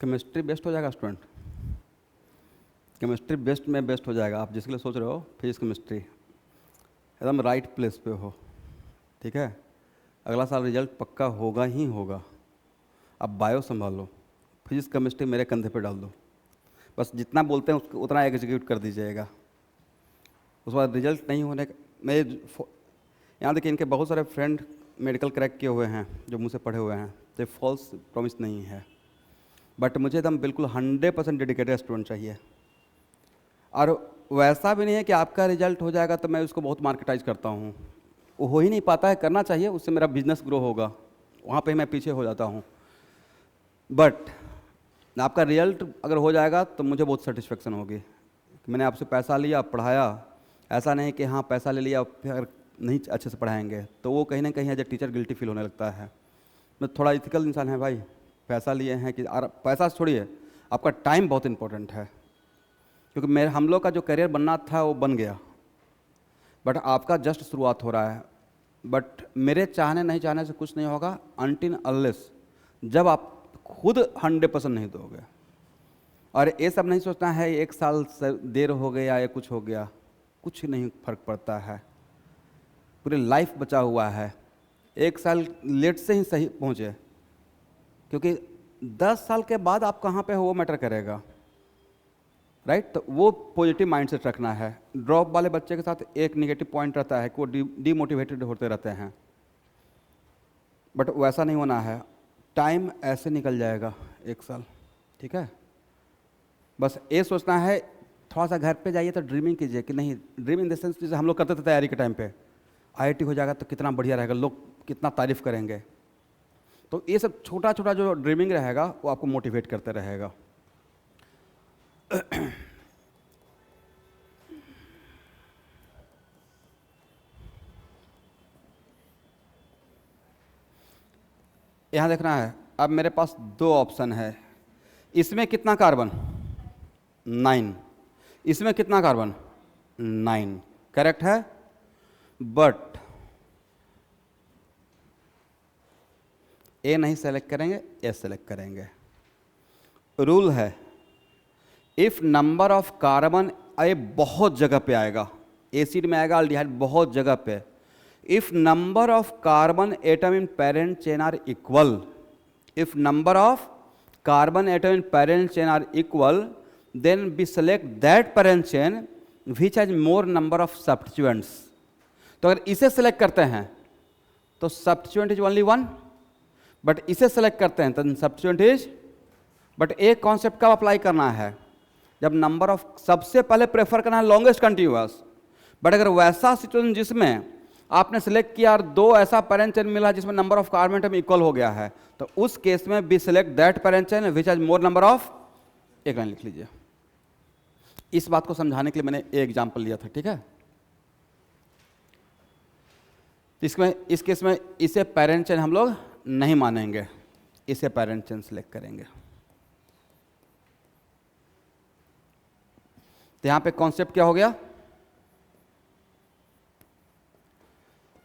केमिस्ट्री बेस्ट हो जाएगा स्टूडेंट, केमिस्ट्री बेस्ट में बेस्ट हो जाएगा। आप जिसके लिए सोच रहे हो फिजिक्स केमिस्ट्री एकदम राइट प्लेस पे हो, ठीक है। अगला साल रिजल्ट पक्का होगा ही होगा। अब बायो संभालो, फिजिक्स केमिस्ट्री मेरे कंधे पे डाल दो, बस जितना बोलते हैं उसको उतना एग्जीक्यूट कर दीजिएगा। उस बाद रिजल्ट नहीं होने मैं यहाँ देखिए, इनके बहुत सारे फ्रेंड मेडिकल क्रैक किए हुए हैं जो मुझसे पढ़े हुए हैं, तो फॉल्स प्रॉमिस नहीं है, बट मुझे एकदम बिल्कुल 100% डेडिकेटेड स्टूडेंट चाहिए। और वैसा भी नहीं है कि आपका रिजल्ट हो जाएगा तो मैं उसको बहुत मार्केटाइज करता हूँ, वो हो ही नहीं पाता है, करना चाहिए, उससे मेरा बिजनेस ग्रो होगा, वहाँ पे मैं पीछे हो जाता हूँ। बट आपका रिजल्ट अगर हो जाएगा तो मुझे बहुत सेटिस्फेक्शन होगी कि मैंने आपसे पैसा लिया, पढ़ाया। ऐसा नहीं कि हाँ पैसा ले लिया फिर नहीं अच्छे से पढ़ाएंगे, तो वो कहीं ना कहीं as a teacher guilty feel होने लगता है। मैं थोड़ा इथिकल इंसान है भाई, पैसा लिए हैं कि और पैसा छोड़िए, आपका टाइम बहुत इंपॉर्टेंट है, क्योंकि मेरे हम लोग का जो करियर बनना था वो बन गया, बट आपका जस्ट शुरुआत हो रहा है। बट मेरे चाहने नहीं चाहने से कुछ नहीं होगा अनटिल अनलेस जब आप खुद 100% नहीं दोगे। और ये सब नहीं सोचना है एक साल से देर हो गया या कुछ हो गया, कुछ नहीं फर्क पड़ता है, पूरी लाइफ बचा हुआ है। एक साल लेट से ही सही पहुँचे, क्योंकि 10 साल के बाद आप कहाँ पे हो वो मैटर करेगा, राइट। तो वो पॉजिटिव माइंडसेट रखना है। ड्रॉप वाले बच्चे के साथ एक नेगेटिव पॉइंट रहता है कि वो डीमोटिवेटेड होते रहते हैं, बट वैसा नहीं होना है। टाइम ऐसे निकल जाएगा एक साल, ठीक है। बस ये सोचना है, थोड़ा सा घर पे जाइए तो ड्रीमिंग कीजिए कि नहीं, ड्रीम इन द सेंस जैसे हम लोग करते थे तैयारी के टाइम पे, IIT हो जाएगा तो कितना बढ़िया रहेगा, लोग कितना तारीफ करेंगे। तो ये सब छोटा छोटा जो ड्रीमिंग रहेगा वो आपको मोटिवेट करते रहेगा। यहाँ देखना है, अब मेरे पास 2 ऑप्शन है, इसमें कितना कार्बन 9, इसमें कितना कार्बन 9, करेक्ट है। बट ए नहीं सेलेक्ट करेंगे, ए सेलेक्ट करेंगे। रूल है इफ नंबर ऑफ कार्बन, ये बहुत जगह पे आएगा, एसिड में आएगा, अल्डिहाइड बहुत जगह पे। If number of carbon atom in parent chain are equal, if number of carbon atom in parent chain are equal, then we select that parent chain which has more number of substituents। तो अगर इसे select करते हैं तो substituent is only 1, but इसे select करते हैं तो substituent is, बट एक कॉन्सेप्ट कब अप्लाई करना है, जब नंबर ऑफ, सबसे पहले प्रेफर करना है लॉन्गेस्ट कंटिन्यूअस। बट अगर वैसा सिचुएशन जिसमें आपने सेलेक्ट किया और 2 ऐसा पेरेंट चेन मिला जिसमें number of carbon atom equal हो गया है, तो उस केस में we select that parent chain which has more number of, एक लाइन लिख लीजिए। इस बात को समझाने के लिए मैंने एक एग्जांपल लिया था, ठीक है। इसमें इस केस में इसे पेरेंट चेन हम लोग नहीं मानेंगे, इसे पेरेंट चेन सेलेक्ट करेंगे। तो यहां पे कॉन्सेप्ट क्या हो गया,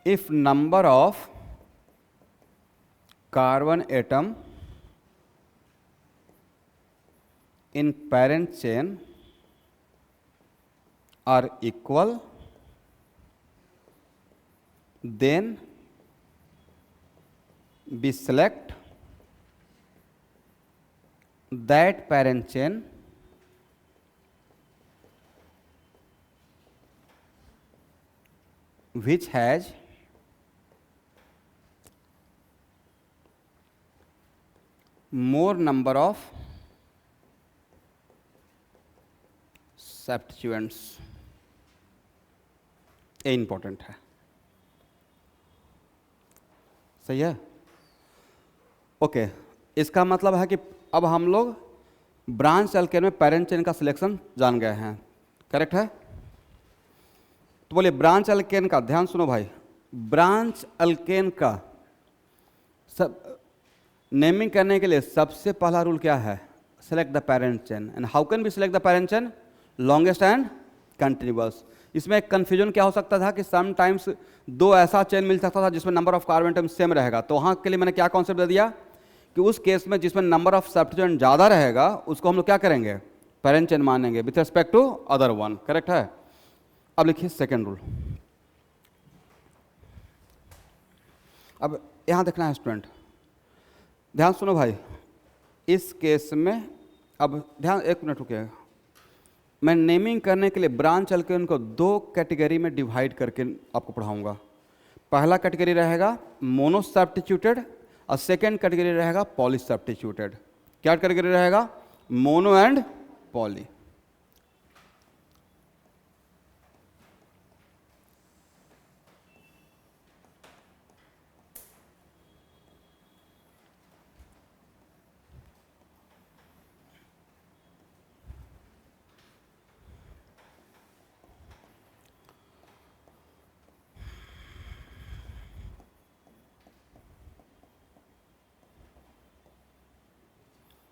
if number of carbon atom in parent chain are equal, then we select that parent chain which has more number of substituents। ये इंपॉर्टेंट है, सही है। ओके, इसका मतलब है कि अब हम लोग ब्रांच अल्केन में पेरेंट चेन का सिलेक्शन जान गए हैं, करेक्ट है। तो बोलिए ब्रांच अल्केन का, ध्यान सुनो भाई, ब्रांच अल्केन का सब नेमिंग करने के लिए सबसे पहला रूल क्या है, select the parent chain. And how can B select the parent chain, longest and continuous. इसमें कंफ्यूजन क्या हो सकता था कि समटाइम्स 2 ऐसा चेन मिल सकता था जिसमें number of carbon atom same रहेगा, तो वहाँ के लिए मैंने क्या कॉन्सेप्ट दे दिया कि उस केस में जिसमें नंबर ऑफ सब्स्टिट्यूएंट ज़्यादा रहेगा उसको हम लोग क्या करेंगे, पेरेंट चेन मानेंगे with respect to other one. Correct है। अब लिखिए सेकेंड रूल। अब यहाँ देखना है स्टूडेंट, ध्यान सुनो भाई, इस केस में अब ध्यान, एक मिनट रुकिएगा, मैं नेमिंग करने के लिए ब्रांच चल के उनको दो कैटेगरी में डिवाइड करके आपको पढ़ाऊंगा। पहला कैटेगरी रहेगा मोनो सब्स्टिट्यूटेड और सेकेंड कैटेगरी रहेगा पॉली सब्स्टिट्यूटेड। क्या कैटेगरी रहेगा, mono and poly.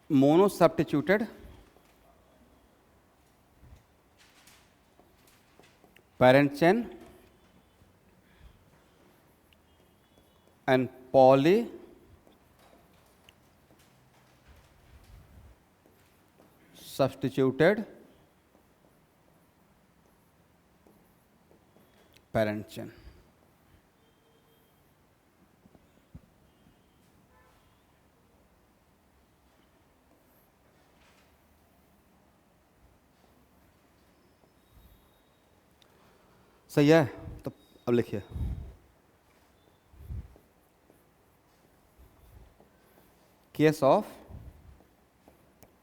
Mono substituted, parent chain and poly substituted parent chain। सही है। तो अब लिखिए, case of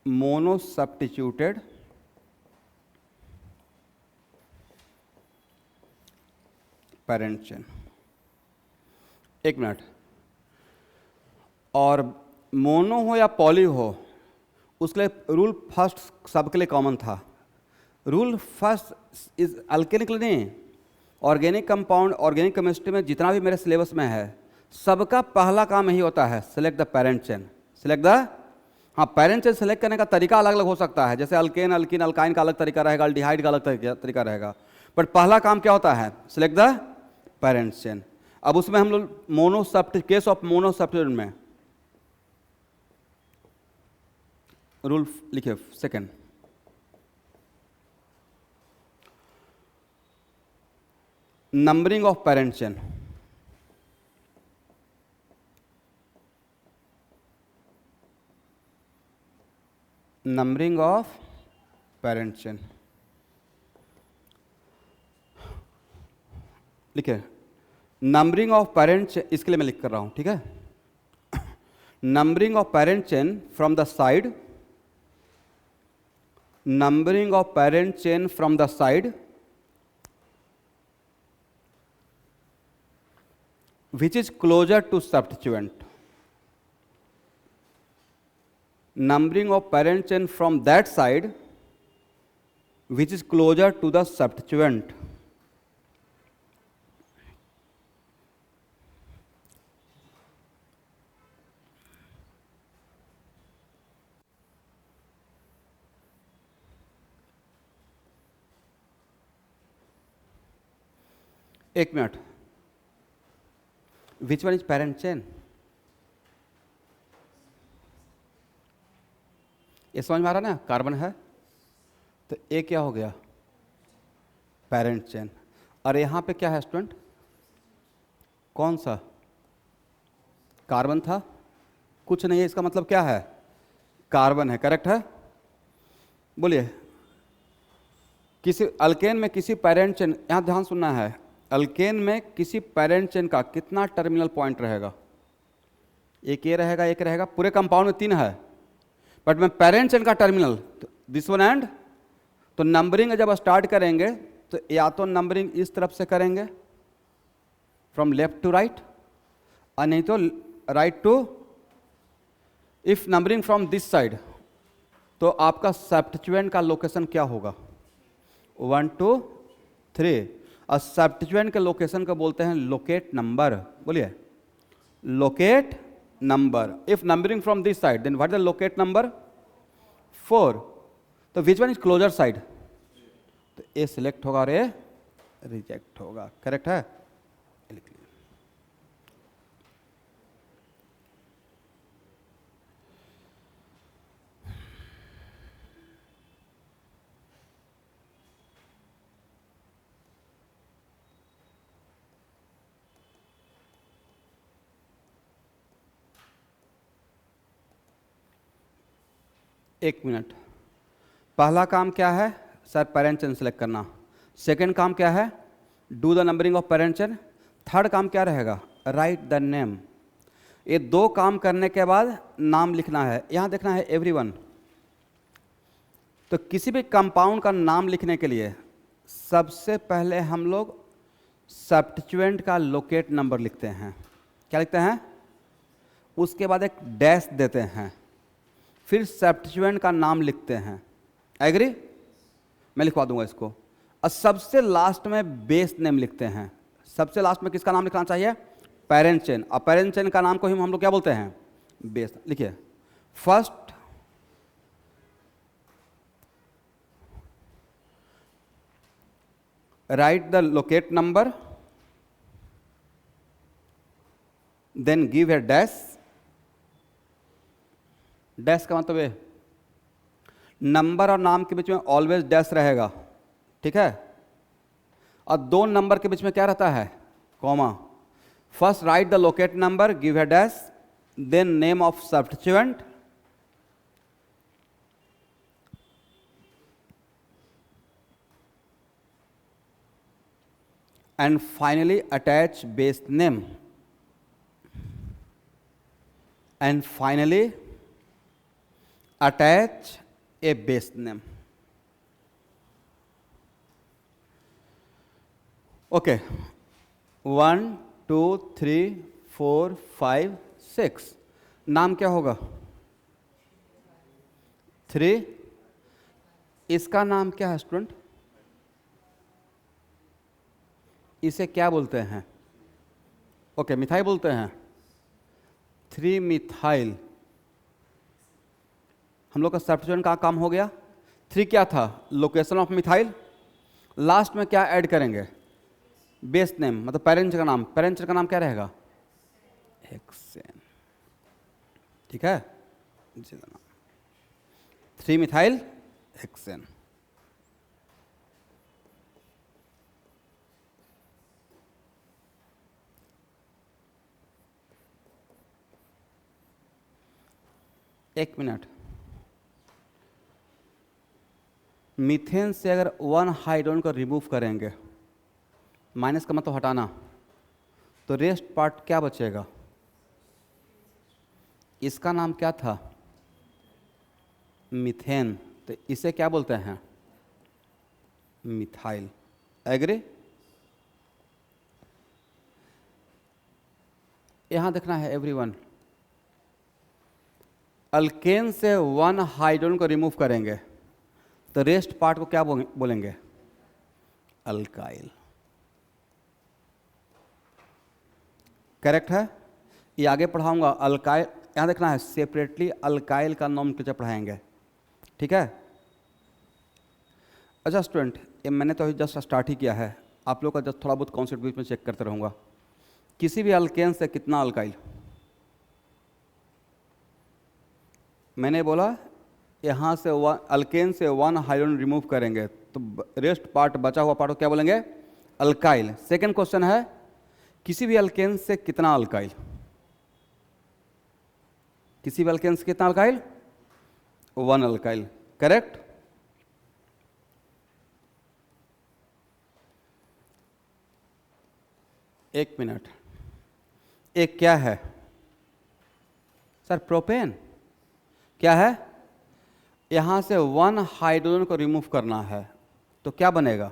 mono substituted parent chain. एक मिनट, और मोनो हो या पॉली हो उसके लिए रूल फर्स्ट सबके लिए कॉमन था। रूल फर्स्ट इज अल्केनिक नहीं, ऑर्गेनिक कंपाउंड, ऑर्गेनिक केमिस्ट्री में जितना भी मेरे सिलेबस में है सबका पहला काम यही होता है, select the parent chain. Select the, हाँ, पेरेंट चेन सेलेक्ट करने का तरीका अलग अलग हो सकता है, जैसे अल्केन, अल्किन, अल्काइन का अलग तरीका रहेगा, अल्डिहाइड का अलग तरीका रहेगा, बट पहला काम क्या होता है, सिलेक्ट द पेरेंट चेन। अब उसमें हम लोग mono substitute, case of mono substitute में रूल लिखिए second, numbering of parent chain. Numbering of parent chain लिखिए, नंबरिंग ऑफ पेरेंट चेन, इसके लिए मैं लिख कर रहा हूं, ठीक है। Numbering of parent chain from the side, numbering of parent chain from the side which is closer to substituent, numbering of parent chain from that side which is closer to the substituent। एक minute, which one is parent chain, ये समझ में आ रहा ना, carbon है तो ए क्या हो गया, पेरेंट चेन। और यहां पे क्या है स्टूडेंट, कौन सा कार्बन था, कुछ नहीं है, इसका मतलब क्या है, कार्बन है। करेक्ट है। बोलिए, किसी अल्केन में किसी पेरेंट चेन, यहां ध्यान सुनना है, अल्केन में किसी पेरेंट चेन का कितना टर्मिनल पॉइंट रहेगा, एक ये रहेगा, एक रहेगा, पूरे कंपाउंड में 3 है, बट में पेरेंट चेन का टर्मिनल दिस वन एंड, तो नंबरिंग जब स्टार्ट करेंगे तो या तो नंबरिंग इस तरफ से करेंगे फ्रॉम लेफ्ट टू राइट, और नहीं तो right to, if numbering from this side तो आपका सब्स्टिट्यूएंट का लोकेशन क्या होगा, 1 2 3, और सब्स्टिट्यूएंट के लोकेशन को बोलते हैं लोकेट नंबर। बोलिए, locate number. If numbering from this side then what is the locate number, 4। तो which one is closer side, तो ए सिलेक्ट होगा और ए रिजेक्ट होगा। करेक्ट है। एक मिनट, पहला काम क्या है सर? पेरेंट चेन सेलेक्ट करना। सेकंड काम क्या है? Do the numbering of parent chain. Third काम क्या रहेगा? Right the name. ये दो काम करने के बाद नाम लिखना है। यहां देखना है एवरीवन। तो किसी भी कंपाउंड का नाम लिखने के लिए सबसे पहले हम लोग सब्स्टिट्यूएंट का लोकेट नंबर लिखते हैं। क्या लिखते हैं? उसके बाद एक डैश देते हैं, फिर सब्स्टिट्यूएंट का नाम लिखते हैं। एग्री? मैं लिखवा दूंगा इसको। और सबसे लास्ट में बेस नेम लिखते हैं। सबसे लास्ट में किसका नाम लिखना चाहिए? Parent chain. और पेरेंट चेन का नाम को ही हम लोग क्या बोलते हैं? बेस। लिखिए, first write the locate number, then give a dash। Dash का मतलब है नंबर और नाम के बीच में ऑलवेज डैश रहेगा, ठीक है? और दो नंबर के बीच में क्या रहता है? Comma. First write the locate number, give a dash, then name of substituent, and finally attach base name, and finally attach a base name। okay, 1 2 3 4 5 6। नाम क्या होगा? 3। इसका नाम क्या है स्टूडेंट? इसे क्या बोलते हैं? ओके, मिथाइल बोलते हैं। 3 मिथाइल। हम लोग का सब्स्टिट्यूएंट का काम हो गया। 3 क्या था? Location of methyl. लास्ट में क्या ऐड करेंगे? बेस नेम, मतलब पेरेंट का नाम। पेरेंट का नाम क्या रहेगा? हेक्सेन। ठीक है, 3 मिथाइल हेक्सेन। एक मिनट, मीथेन से अगर 1 हाइड्रोजन को रिमूव करेंगे, माइनस का मतलब हटाना, तो रेस्ट पार्ट क्या बचेगा? इसका नाम क्या था? मीथेन। तो इसे क्या बोलते हैं? मिथाइल। एग्री? यहां देखना है एवरीवन। अल्केन से 1 हाइड्रोजन को रिमूव करेंगे तो रेस्ट पार्ट को क्या बोलेंगे? अल्काइल। करेक्ट है? ये आगे पढ़ाऊंगा। अल्काइल, यहां देखना है सेपरेटली अल्काइल का नोमेनक्लेचर पढ़ाएंगे, ठीक है? अच्छा स्टूडेंट, ये मैंने तो अभी जस्ट स्टार्ट ही किया है। आप लोग का जस्ट थोड़ा बहुत कॉन्सेप्ट बीच में चेक करते रहूंगा। किसी भी अल्केन से कितना अल्काइल? मैंने बोला यहाँ से अल्केन से 1 हाइड्रोजन रिमूव करेंगे तो रेस्ट पार्ट, बचा हुआ पार्ट को क्या बोलेंगे? अल्काइल। सेकंड क्वेश्चन है, किसी भी अल्केन से कितना अल्काइल? किसी भी अल्केन से कितना अल्काइल? 1 अल्काइल। करेक्ट? एक मिनट, एक क्या है सर? प्रोपेन। क्या है? यहां से 1 हाइड्रोजन को रिमूव करना है तो क्या बनेगा?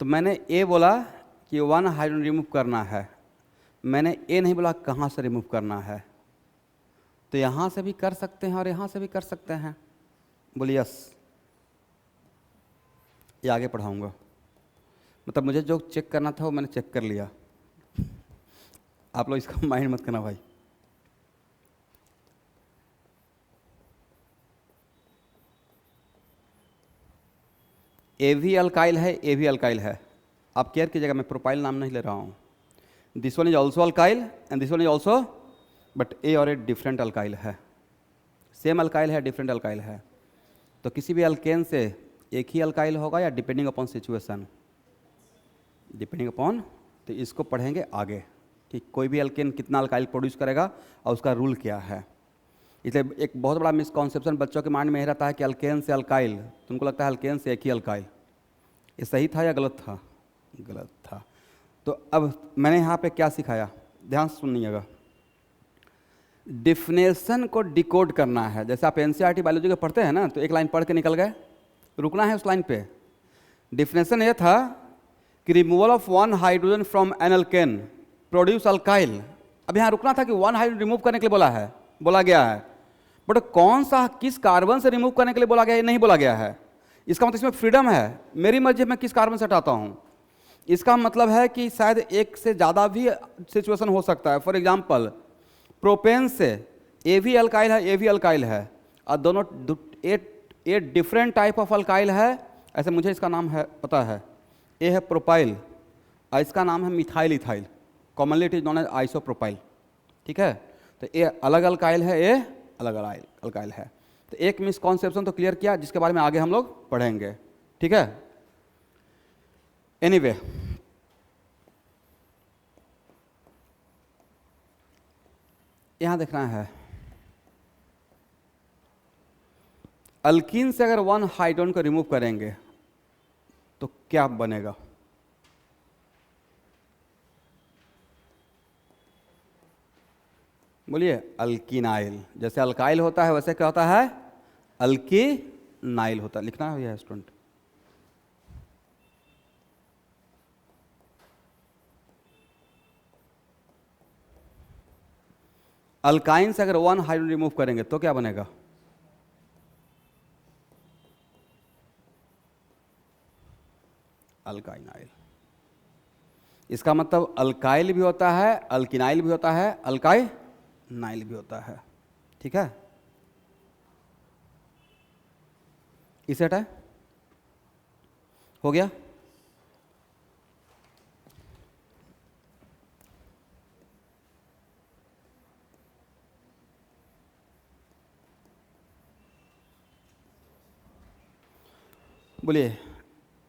तो मैंने ए बोला कि 1 हाइड्रोजन रिमूव करना है, मैंने ए नहीं बोला कहां से रिमूव करना है। तो यहां से भी कर सकते हैं और यहां से भी कर सकते हैं। बोलिए यस। ये आगे पढ़ाऊंगा। मतलब मुझे जो चेक करना था वो मैंने चेक कर लिया। आप लोग इसका माइंड मत करना भाई। ए भी अल्काइल है, ए भी अल्काइल है। आप केयर कीजिएगा, मैं प्रोपाइल नाम नहीं ले रहा हूँ। This one is also alkyl and this one is also, but a और ए डिफरेंट अल्काइल है। सेम अल्काइल है, डिफरेंट अल्काइल है। तो किसी भी अल्केन से एक ही अल्काइल होगा या depending upon situation? Depending upon. तो इसको पढ़ेंगे आगे कि कोई भी अल्केन कितना अल्काइल प्रोड्यूस करेगा और उसका रूल क्या है। इसलिए एक बहुत बड़ा मिसकॉन्सेप्शन बच्चों के माइंड में यही रहता है कि अल्केन से अल्काइल, तुमको लगता है अल्केन से एक ही अल्काइल। ये सही था या गलत था? गलत था। तो अब मैंने यहाँ पे क्या सिखाया, ध्यान से सुनिएगा। डिफिनेशन को डिकोड करना है। जैसे आप एनसीईआरटी बायोलॉजी के पढ़ते हैं ना, तो एक लाइन पढ़ के निकल गए, रुकना है उस लाइन पे। डिफिनेशन ये था कि removal of one hydrogen from an alkane produce alkyl. अब यहाँ रुकना था कि वन हाइड्रोजन रिमूव करने के लिए बोला गया है, बट कौन सा किस कार्बन से रिमूव करने के लिए बोला गया है, नहीं बोला गया है। इसका मतलब इसमें फ्रीडम है, मेरी मर्जी में किस कार्बन से हटाता हूँ। इसका मतलब है कि शायद एक से ज़्यादा भी सिचुएशन हो सकता है। फॉर एग्जाम्पल, प्रोपेन से ए भी अल्काइल है, ए भी अल्काइल है, और दोनों a different type of alkyl है। ऐसे मुझे इसका नाम है पता है, ए है प्रोपाइल और इसका नाम है methyl ethyl, commonly it is known as isopropyl. ठीक है, तो ए अलग अल्काइल है, ए अलग अल्काइल है। तो एक मिसकॉन्सेप्शन तो क्लियर किया, जिसके बारे में आगे हम लोग पढ़ेंगे। ठीक है, एनीवे यहां देखना है, अल्कीन से अगर वन हाइड्रोजन को रिमूव करेंगे तो क्या बनेगा? बोलिए, अल्कीनाइल। जैसे अल्काइल होता है वैसे क्या होता है? अल्कीनाइल होता है। लिखना है भैया स्टूडेंट। अल्काइन से अगर वन हाइड्रोजन रिमूव करेंगे तो क्या बनेगा? अल्काइनाइल। इसका मतलब अल्काइल भी होता है, अल्किनाइल भी होता है, अल्काइनाइल भी होता है। ठीक है, इसे हटाए, हो गया। बोलिए,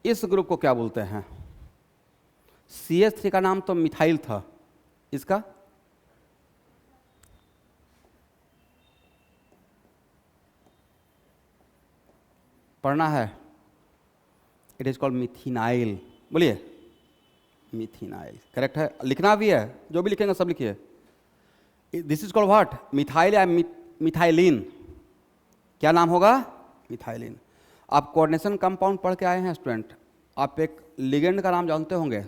इस ग्रुप को क्या बोलते हैं? CH3 का नाम तो मिथाइल था, इसका पढ़ना है, इट इज कॉल्ड मिथिनाइल। बोलिए, मिथिनाइल करेक्ट है, लिखना भी है, जो भी लिखेंगे सब लिखिए। This is called what? Methyl या मिथाइलिन। क्या नाम होगा? मिथाइलिन। आप कोऑर्डिनेशन कंपाउंड पढ़ के आए हैं स्टूडेंट, आप एक लिगेंड का नाम जानते होंगे,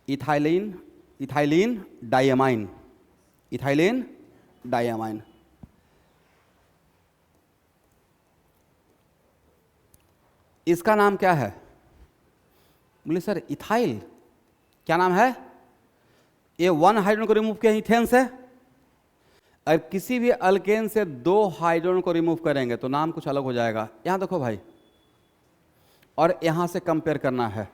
ethylene, ethylene diamine, ethylene diamine. इसका नाम क्या है? बोले सर इथाइल, क्या नाम है? ये वन हाइड्रोजन को रिमूव किया इथेन से, और किसी भी अल्केन से दो हाइड्रोजन को रिमूव करेंगे तो नाम कुछ अलग हो जाएगा। यहां देखो भाई, और यहां से कंपेयर करना है,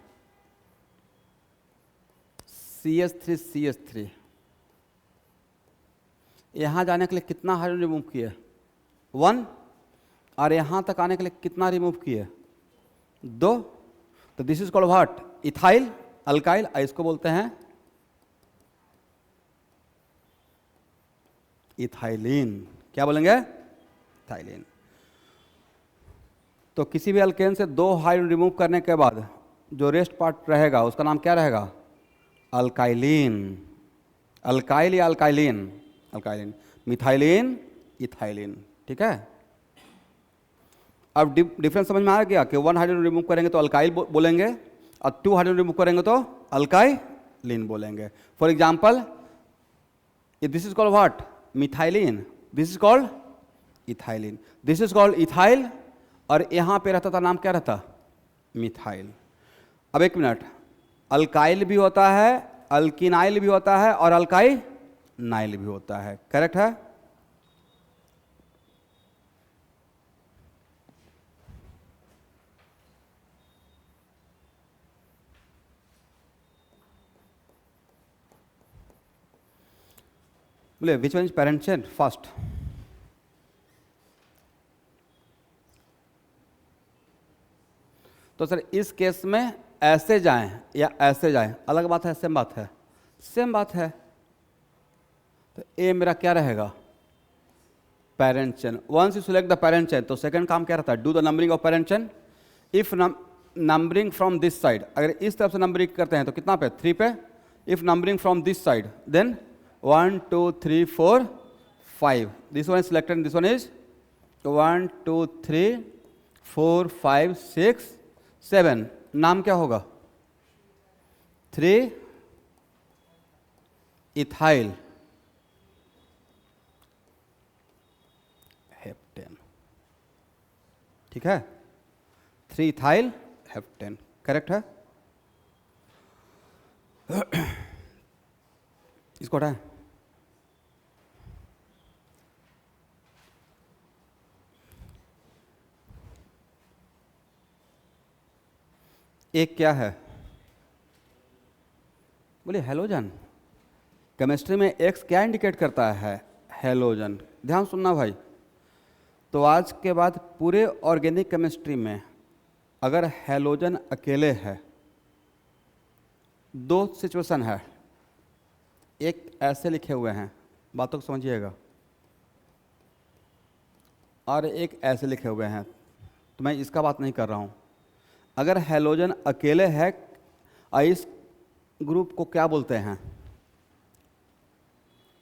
CH3 CH3, यहां जाने के लिए कितना हाइड्रोजन रिमूव किए? 1, और यहां तक आने के लिए कितना रिमूव किए? 2। तो this is called what? Ethyl alkyl. इसको बोलते हैं इथाइलिन। क्या बोलेंगे? इथाइलिन। तो किसी भी अल्केन से दो हाइड्रोजन रिमूव करने के बाद जो रेस्ट पार्ट रहेगा उसका नाम क्या रहेगा? अल्काइलिन। अल्काइल या अल्काइलिन? अल्काइलिन। Methylene, ethylene. ठीक है, अब डिफरेंस समझ में आ गया कि 1 हाइड्रोजन रिमूव करेंगे तो अल्काइल बोलेंगे, और 2 हाइड्रोजन रिमूव करेंगे तो अल्काइलिन बोलेंगे। For example, this is called what? Methylene, this is called ethylene, this is called ethyl, और यहां पे रहता था नाम क्या रहता? मिथाइल। अब एक मिनट, अल्काइल भी होता है, अल्किनाइल भी होता है, और अल्काइनाइल भी होता है, करेक्ट है? बोले विच one is parent chain first? तो सर इस केस में ऐसे जाएं या ऐसे जाएं, अलग बात है, सेम बात है? सेम बात है। तो ए मेरा क्या रहेगा? Parent chain. Once you select the parent chain तो सेकंड काम क्या रहता है, do the numbering of parent chain. If numbering from this side, अगर इस तरफ से नंबरिंग करते हैं तो कितना पे, 3 पे। If numbering from this side then 1 2 3 4 5, this one is selected, this one is 1 2 3 4 5 6 7। नाम क्या होगा, 3 इथाइल हेप्टेन। ठीक है, 3 इथाइल हेप्टेन, करेक्ट है। इसको हटाएं। एक क्या है, बोलिए हेलोजन। केमिस्ट्री में एक्स क्या इंडिकेट करता है, हेलोजन। ध्यान सुनना भाई, तो आज के बाद पूरे ऑर्गेनिक केमिस्ट्री में अगर हेलोजन अकेले है, 2 सिचुएशन है। एक ऐसे लिखे हुए हैं, बातों को समझिएगा, और एक ऐसे लिखे हुए हैं, तो मैं इसका बात नहीं कर रहा हूं। अगर हेलोजन अकेले है, इस ग्रुप को क्या बोलते हैं,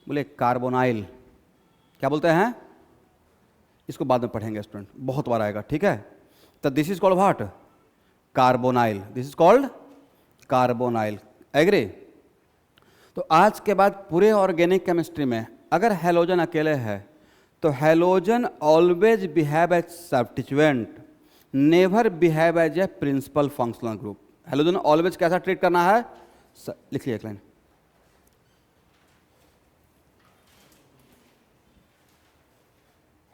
बोले कार्बोनाइल। क्या बोलते हैं, इसको बाद में पढ़ेंगे स्टूडेंट, बहुत बार आएगा, ठीक है। तो this is called what, carbonyl, this is called carbonyl, agree. तो आज के बाद पूरे ऑर्गेनिक केमिस्ट्री में अगर हेलोजन अकेले है तो halogen always behave as substituent, never behave as a principal functional group. Halogen always कैसा ट्रीट करना है, लिख लिया एक लाइन।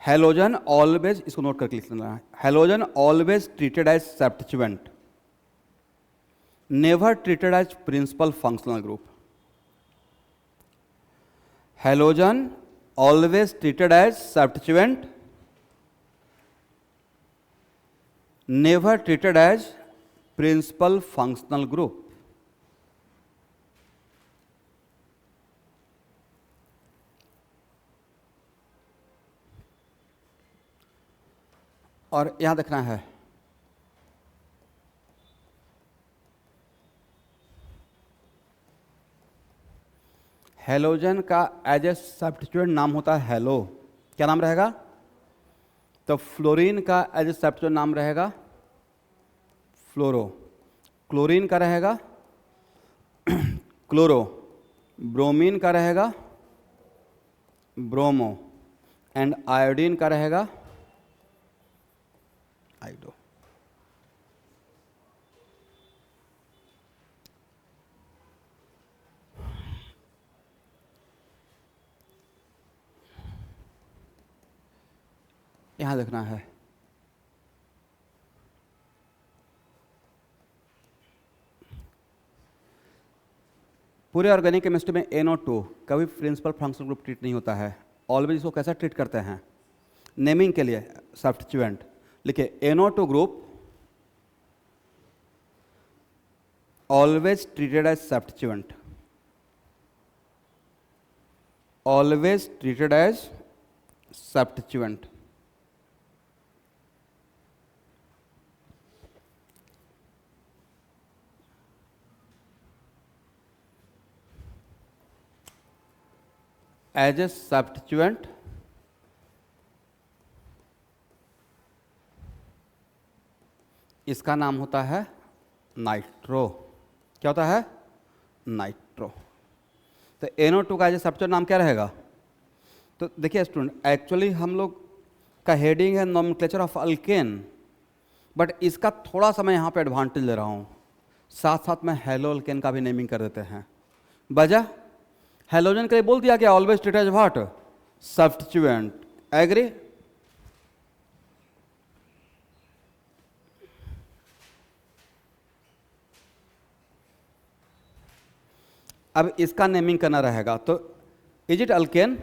हेलोजन ऑलवेज, इसको नोट करके लिख लेना है, halogen always treated as substituent, never treated as principal functional group. Halogen always treated as substituent, never treated as principal functional group। और यहां देखना है, हेलोजन का एज ए सब्स्टिट्यूएंट नाम होता है हेलो। क्या नाम रहेगा, तो फ्लोरीन का एज ए सब्स्टिट्यूएंट नाम रहेगा फ्लोरो, क्लोरीन का रहेगा क्लोरो, ब्रोमीन का रहेगा ब्रोमो, एंड आयोडीन का रहेगा आइडो। यहां देखना है, पूरे ऑर्गेनिक केमिस्ट्री में NO2 कभी प्रिंसिपल फंक्शनल ग्रुप ट्रीट नहीं होता है। ऑलवेज इसको कैसा ट्रीट करते हैं, नेमिंग के लिए सब्स्टिट्यूएंट लिखे, NO2 group always treated as substituent, always treated as substituent. As a substituent इसका नाम होता है नाइट्रो। क्या होता है, नाइट्रो। तो NO2 का एज ए सब्स्टिट्यूएंट नाम क्या रहेगा, तो देखिए स्टूडेंट, एक्चुअली हम लोग का हेडिंग है नोमेनक्लेचर ऑफ अल्केन, बट इसका थोड़ा सा मैं यहाँ पे एडवांटेज ले रहा हूँ, साथ साथ में हेलो अल्केन का भी नेमिंग कर देते हैं। वजह, हेलोजन के लिए बोल दिया क्या, always treated as what, substituent, agree. अब इसका नेमिंग करना रहेगा, तो इज इट अल्केन,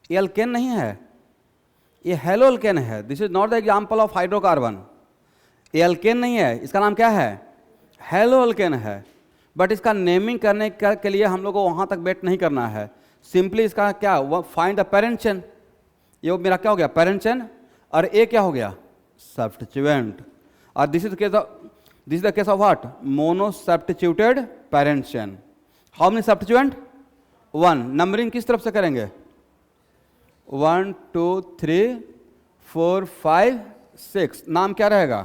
ये अल्केन नहीं है, ये हेलो अल्केन है। This is not the example of hydrocarbon, ये अल्केन नहीं है, इसका नाम क्या है, हेलो अल्केन है। बट इसका नेमिंग करने के लिए हम लोग को वहाँ तक वेट नहीं करना है, सिंपली इसका क्या, फाइंड द पेरेंट चेन। ये मेरा क्या हो गया, पेरेंट चेन, और ए क्या हो गया, सब्स्टिट्यूएंट। और this is the case of what, mono substituted parent chain. How many substituent, 1। Numbering किस तरफ से करेंगे, 1 2 3 4 5 6। नाम क्या रहेगा,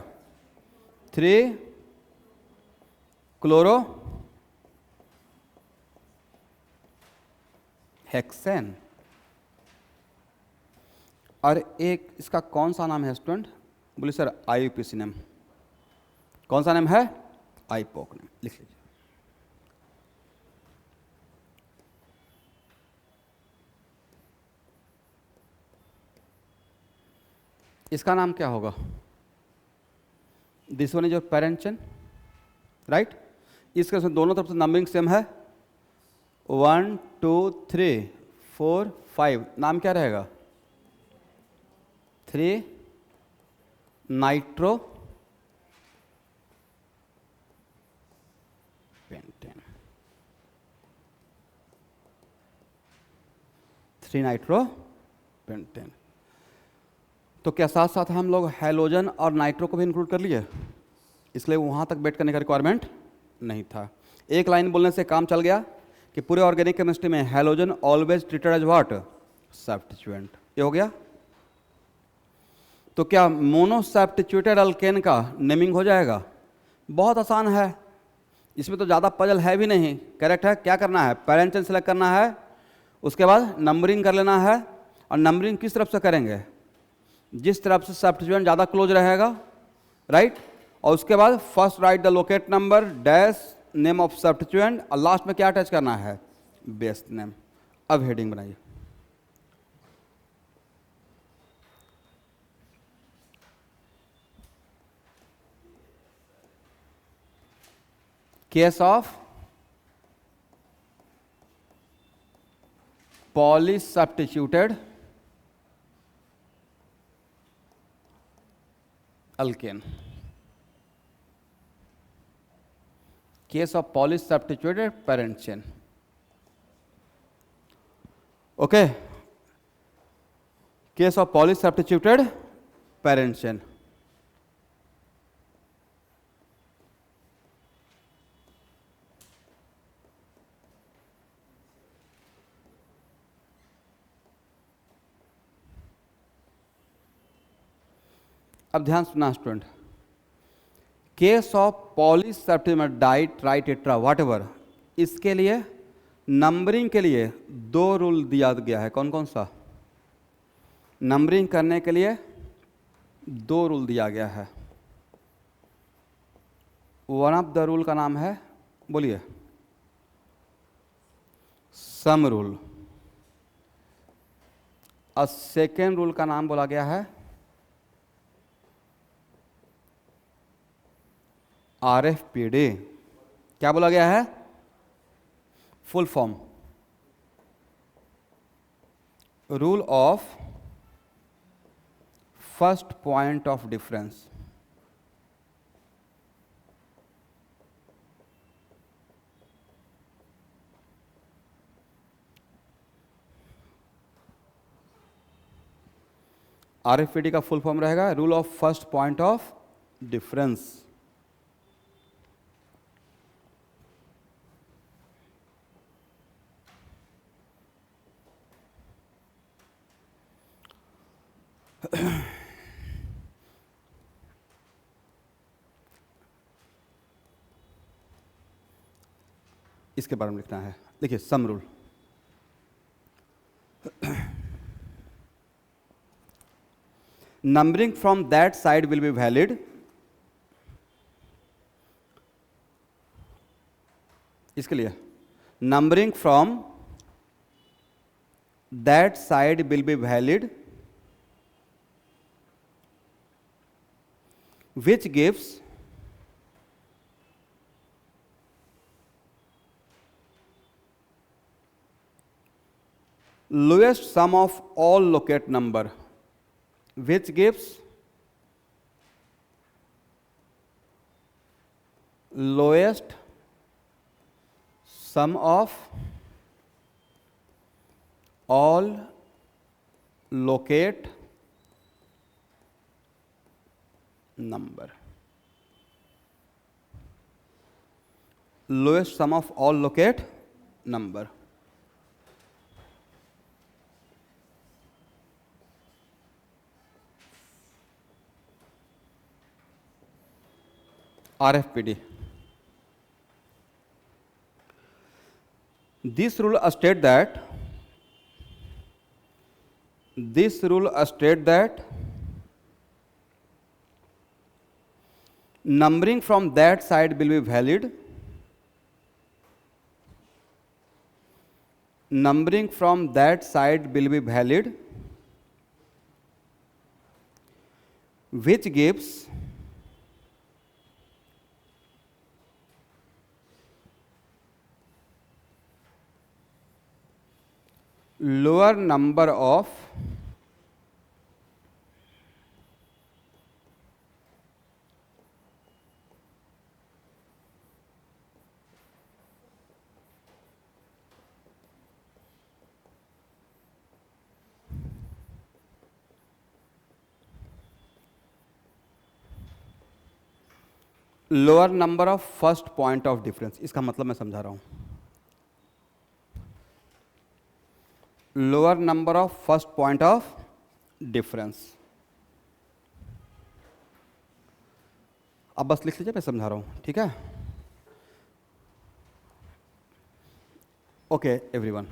3 क्लोरो हेक्सेन। और एक इसका कौन सा नाम है स्टूडेंट, बोले सर आईयूपीसी नेम। कौन सा नेम है, आईपोक नेम, लिख लीजिए। इसका नाम क्या होगा, this one is your parent chain, right. इसके दोनों तरफ से नंबरिंग सेम है, 1 2 3 4 5। नाम क्या रहेगा, 3 नाइट्रो पेंटेन, 3 नाइट्रो पेंटेन। तो क्या साथ साथ हम लोग हैलोजन और नाइट्रो को भी इंक्लूड कर लिए, इसलिए वहाँ तक वेट करने का रिक्वायरमेंट नहीं था। एक लाइन बोलने से काम चल गया कि पूरे ऑर्गेनिक केमिस्ट्री में halogen always treated as what, substituent. ये हो गया। तो क्या मोनो सब्स्टिट्यूटेड अल्केन का नेमिंग हो जाएगा, बहुत आसान है, इसमें तो ज़्यादा पजल है भी नहीं। करेक्ट है, क्या करना है, पेरेंट चेन सेलेक्ट करना है, उसके बाद नंबरिंग कर लेना है। और नंबरिंग किस तरफ से करेंगे, जिस तरफ से सब्स्टिट्यूएंट ज़्यादा क्लोज रहेगा, राइट। और उसके बाद first write the locate number dash name of substituent, और लास्ट में क्या अटैच करना है, बेस नेम। अब हेडिंग बनाइए। Case of polysubstituted alkane, case of polysubstituted parent chain. Okay, case of polysubstituted parent chain. अब ध्यान सुना student, case of polysubstituted di tri tetra whatever, इसके लिए नंबरिंग के लिए 2 रूल दिया गया है। कौन कौन सा, नंबरिंग करने के लिए 2 रूल दिया गया है। वन ऑफ द रूल का नाम है, बोलिए, सम रूल, और सेकेंड रूल का नाम बोला गया है RFPD। क्या बोला गया है, full form, rule of first point of difference. RFPD का फुल फॉर्म रहेगा rule of first point of difference. इसके बारे में लिखना है, देखिए सम rule. Numbering from that side will be valid, इसके लिए numbering from that side will be valid which gives lowest sum of all locate number, which gives lowest sum of all locate number. Lowest sum of all locate number. RFPD. This rule states that numbering from that side will be valid. Numbering from that side will be valid, which gives lower number of first point of difference. इसका मतलब मैं समझा रहा हूं, lower number of first point of difference. अब बस लिख लीजिए, मैं समझा रहा हूं, ठीक है? ओके एवरीवन,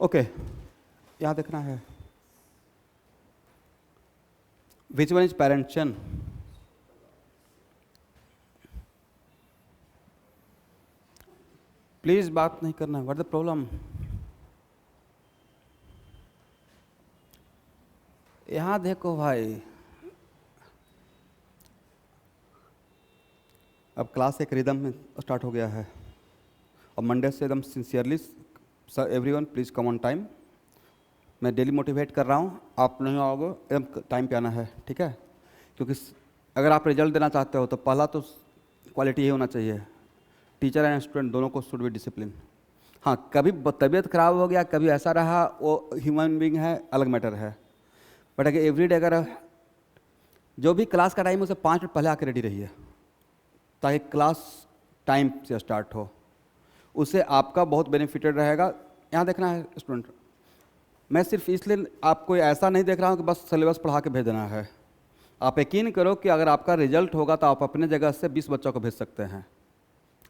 ओके यहां देखना है विच वन इज पेरेंट चन। प्लीज बात नहीं करना, व्हाट द प्रॉब्लम? यहां देखो भाई, अब क्लास एक रिदम में स्टार्ट हो गया है और मंडे से एकदम sincerely sir everyone please come on time. मैं डेली मोटिवेट कर रहा हूँ, आप नहीं आओगे एकदम टाइम पे आना है, ठीक है? क्योंकि अगर आप रिजल्ट देना चाहते हो तो पहला तो क्वालिटी ही होना चाहिए, टीचर एंड स्टूडेंट दोनों को शुड बी डिसिप्लिन। हाँ, कभी तबीयत खराब हो गया, कभी ऐसा रहा, वो ह्यूमन बीइंग है, अलग मैटर है। बट अगर एवरीडे अगर जो भी क्लास का टाइम उसे 5 मिनट पहले आके रेडी रहिए ताकि क्लास टाइम से स्टार्ट हो, उससे आपका बहुत बेनिफिटेड रहेगा। यहाँ देखना है स्टूडेंट, मैं सिर्फ इसलिए आपको ऐसा नहीं देख रहा हूँ कि बस सिलेबस पढ़ा के भेज देना है। आप यकीन करो कि अगर आपका रिजल्ट होगा तो आप अपने जगह से 20 बच्चों को भेज सकते हैं।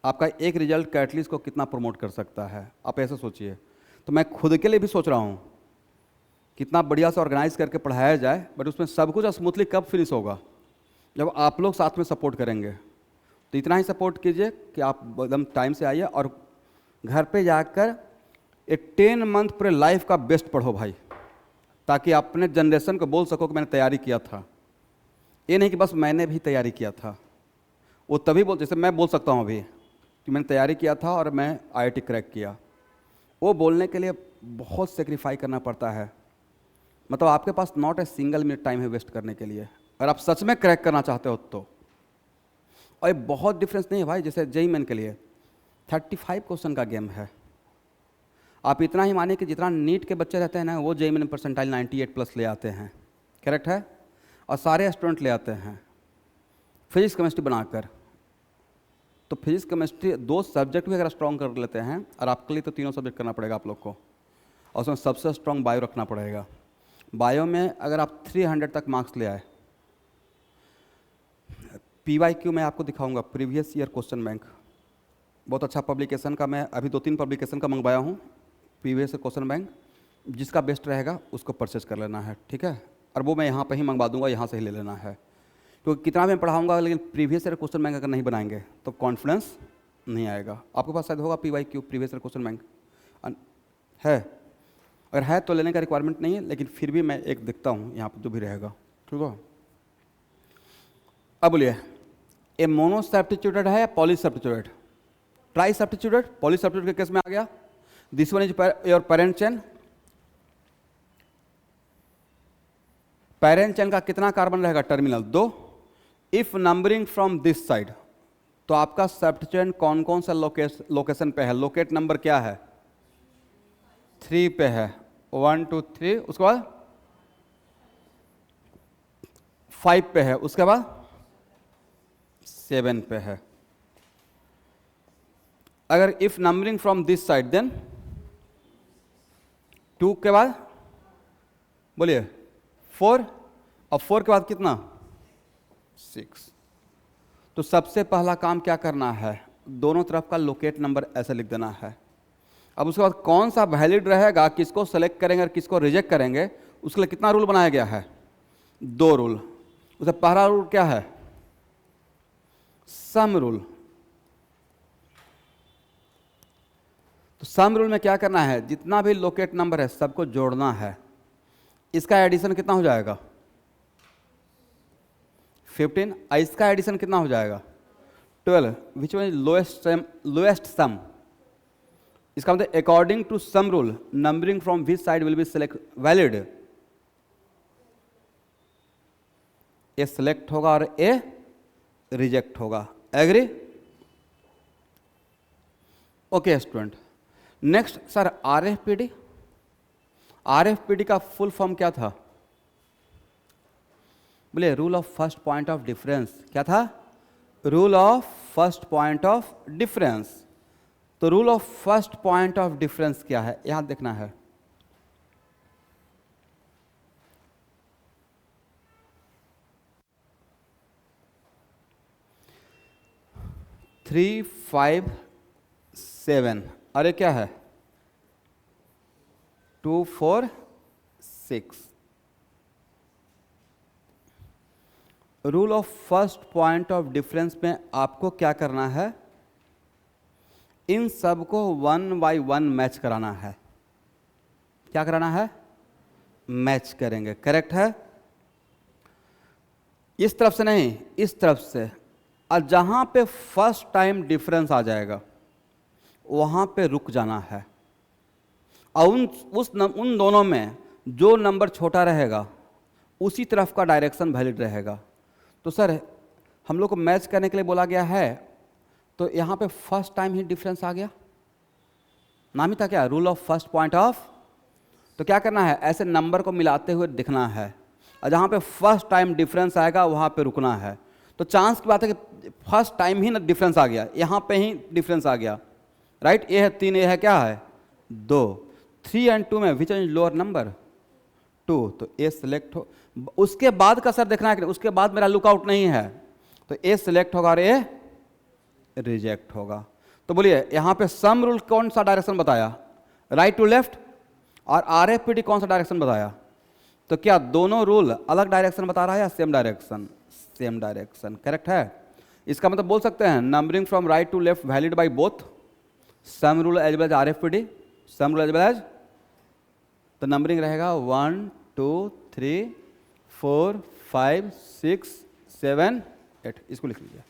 आपका एक रिजल्ट कैटलिस्ट को कितना प्रमोट कर सकता है, आप ऐसे सोचिए। तो मैं खुद के लिए भी सोच रहा हूँ कितना बढ़िया से ऑर्गेनाइज करके पढ़ाया जाए, बट उसमें सब कुछ स्मूथली कब फिनिश होगा? जब आप लोग साथ में सपोर्ट करेंगे। तो इतना ही सपोर्ट कीजिए कि आप एकदम टाइम से आइए और घर पे जाकर एक 10 मंथ पूरे लाइफ का बेस्ट पढ़ो भाई, ताकि अपने जनरेशन को बोल सको कि मैंने तैयारी किया था। ये नहीं कि बस मैंने भी तैयारी किया था, वो तभी बोल, जैसे मैं बोल सकता हूँ अभी कि मैंने तैयारी किया था और मैं IIT क्रैक किया। वो बोलने के लिए बहुत सेक्रीफाई करना पड़ता है। मतलब आपके पास not a single minute time है वेस्ट करने के लिए, अगर आप सच में क्रैक करना चाहते हो तो। और ये बहुत डिफरेंस नहीं है भाई, जैसे जेईई मेन के लिए 35 क्वेश्चन का गेम है। आप इतना ही मानिए कि जितना नीट के बच्चे रहते हैं ना, वो जेईई में परसेंटाइल 98+ ले आते हैं, करेक्ट है? और सारे स्टूडेंट ले आते हैं फिजिक्स केमिस्ट्री बनाकर। तो फिजिक्स केमिस्ट्री 2 सब्जेक्ट भी अगर स्ट्रॉन्ग कर लेते हैं, और आपके लिए तो 3 सब्जेक्ट करना पड़ेगा आप लोग को, और उसमें सबसे स्ट्रॉन्ग बायो रखना पड़ेगा। बायो में अगर आप 300 तक मार्क्स ले आए, PYQ मैं आपको दिखाऊंगा, प्रीवियस ईयर क्वेश्चन बैंक, बहुत अच्छा पब्लिकेशन का, मैं अभी 2-3 पब्लिकेशन का मंगवाया हूँ प्रीवियस ईयर क्वेश्चन बैंक। जिसका बेस्ट रहेगा उसको परचेज कर लेना है, ठीक है? और वो मैं यहाँ पे ही मंगवा दूंगा, यहाँ से ही ले लेना है। क्योंकि कितना भी मैं पढ़ाऊँगा, लेकिन प्रीवियस ईयर क्वेश्चन बैंक अगर नहीं बनाएंगे तो कॉन्फिडेंस नहीं आएगा। आपके पास शायद होगा PYQ previous year question bank है? अगर है तो लेने का रिक्वायरमेंट नहीं है, लेकिन फिर भी मैं एक देखता हूँ यहाँ पर जो भी रहेगा, ठीक है? अब बोलिए, ये मोनो सब्स्टिट्यूटेड है या poly substituted? Tri substituted. Poly substituted के केस में आ गया, this one is your parent chain, parent chain का कितना कार्बन रहेगा terminal? 2। If numbering from this side, तो आपका सेप्ट चेन कौन कौन सा लोकेशन पे है? लोकेट नंबर क्या है? 3 पे है। 1 2 3, उसके बाद 5 पे है, उसके बाद 7 पे है। अगर if numbering from this side then 2 के बाद बोलिए 4, और 4 के बाद कितना? 6। तो सबसे पहला काम क्या करना है? दोनों तरफ का लोकेट नंबर ऐसे लिख देना है। अब उसके बाद कौन सा वैलिड रहेगा, किसको सेलेक्ट करेंगे और किसको रिजेक्ट करेंगे, उसके लिए कितना रूल बनाया गया है? 2 रूल। उसका पहला रूल क्या है? Sum rule. तो सम रूल में क्या करना है? जितना भी लोकेट नंबर है सबको जोड़ना है। इसका एडिशन कितना हो जाएगा? 15। इसका एडिशन कितना हो जाएगा? 12। Which one is lowest sum? इसका मतलब according to sum rule numbering from which side will be select valid? A select होगा और ए रिजेक्ट होगा। Agree? Okay student. Next sir, RFPD. RFPD का फुल फॉर्म क्या था? बोले rule of first point of difference. क्या था? Rule of first point of difference. तो rule of first point of difference क्या है, यहां देखना है। थ्री 5 7, अरे क्या है? 2 4 6। Rule of first point of difference में आपको क्या करना है? इन सबको 1 बाय 1 मैच कराना है। क्या कराना है? मैच करेंगे। करेक्ट है? इस तरफ से नहीं, इस तरफ से। और जहां पे फर्स्ट टाइम डिफरेंस आ जाएगा वहां पे रुक जाना है। और उन दोनों में जो नंबर छोटा रहेगा उसी तरफ का डायरेक्शन वैलिड रहेगा। तो सर हम लोग को मैच करने के लिए बोला गया है, तो यहाँ पे फर्स्ट टाइम ही डिफरेंस आ गया। नाम ही था क्या? Rule of first point of. तो क्या करना है? ऐसे नंबर को मिलाते हुए दिखना है, और जहाँ पे फर्स्ट टाइम डिफरेंस आएगा वहाँ पे रुकना है। तो चांस की बात है कि फर्स्ट टाइम ही ना डिफरेंस आ गया, यहाँ पे ही डिफरेंस आ गया। राइट? ये है 3, ये है क्या है? 2। 3 और 2 में विच इज लोअर नंबर? 2। तो ए सिलेक्ट हो। उसके बाद का सर देखना है कि उसके बाद मेरा लुकआउट नहीं है, तो ए सिलेक्ट होगा और ए रिजेक्ट होगा। तो बोलिए यहाँ पे सम रूल कौन सा डायरेक्शन बताया? Right to left. और आरएफपीडी कौन सा डायरेक्शन बताया? तो क्या दोनों रूल अलग डायरेक्शन बता रहा है या same direction? Same direction. Correct है? इसका मतलब बोल सकते हैं numbering from right to left valid by both sum rule as well as RFPD, sum rule as well as. तो नंबरिंग रहेगा 1 2 3 4 5 6 7 8। इसको लिख लीजिए।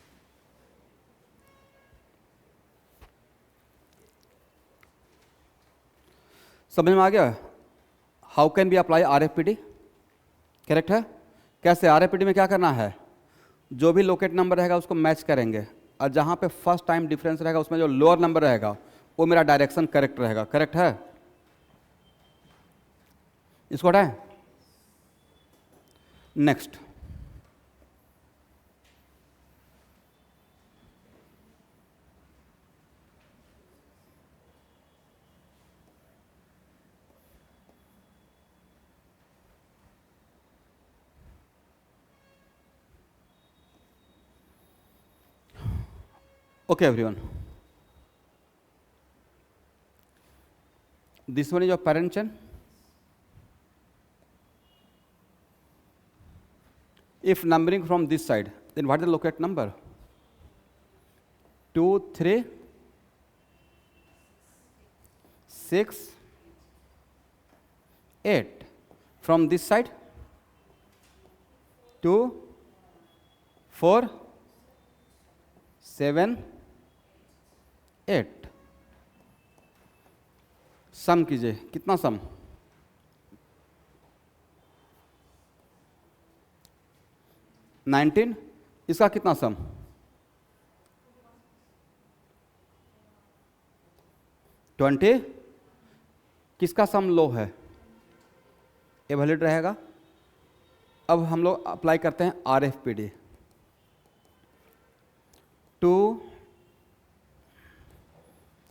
समझ में आ गया? How can be apply RFPD? Correct है? कैसे? आरएफपीडी में क्या करना है? जो भी लोकेट नंबर रहेगा उसको मैच करेंगे, और जहां पे फर्स्ट टाइम डिफरेंस रहेगा उसमें जो लोअर नंबर रहेगा वो मेरा डायरेक्शन करेक्ट रहेगा। करेक्ट है? इसको हटाएं। Next, okay everyone, this one is your parent chain. If numbering from this side, then what is the locate number? 2 3 6 8. From this side 2 4 7 8. सम कीजिए। कितना सम? 19, इसका कितना सम? 20, किसका सम लो है? ये वैलिड रहेगा। अब हम लोग अप्लाई करते हैं RFPD। 2,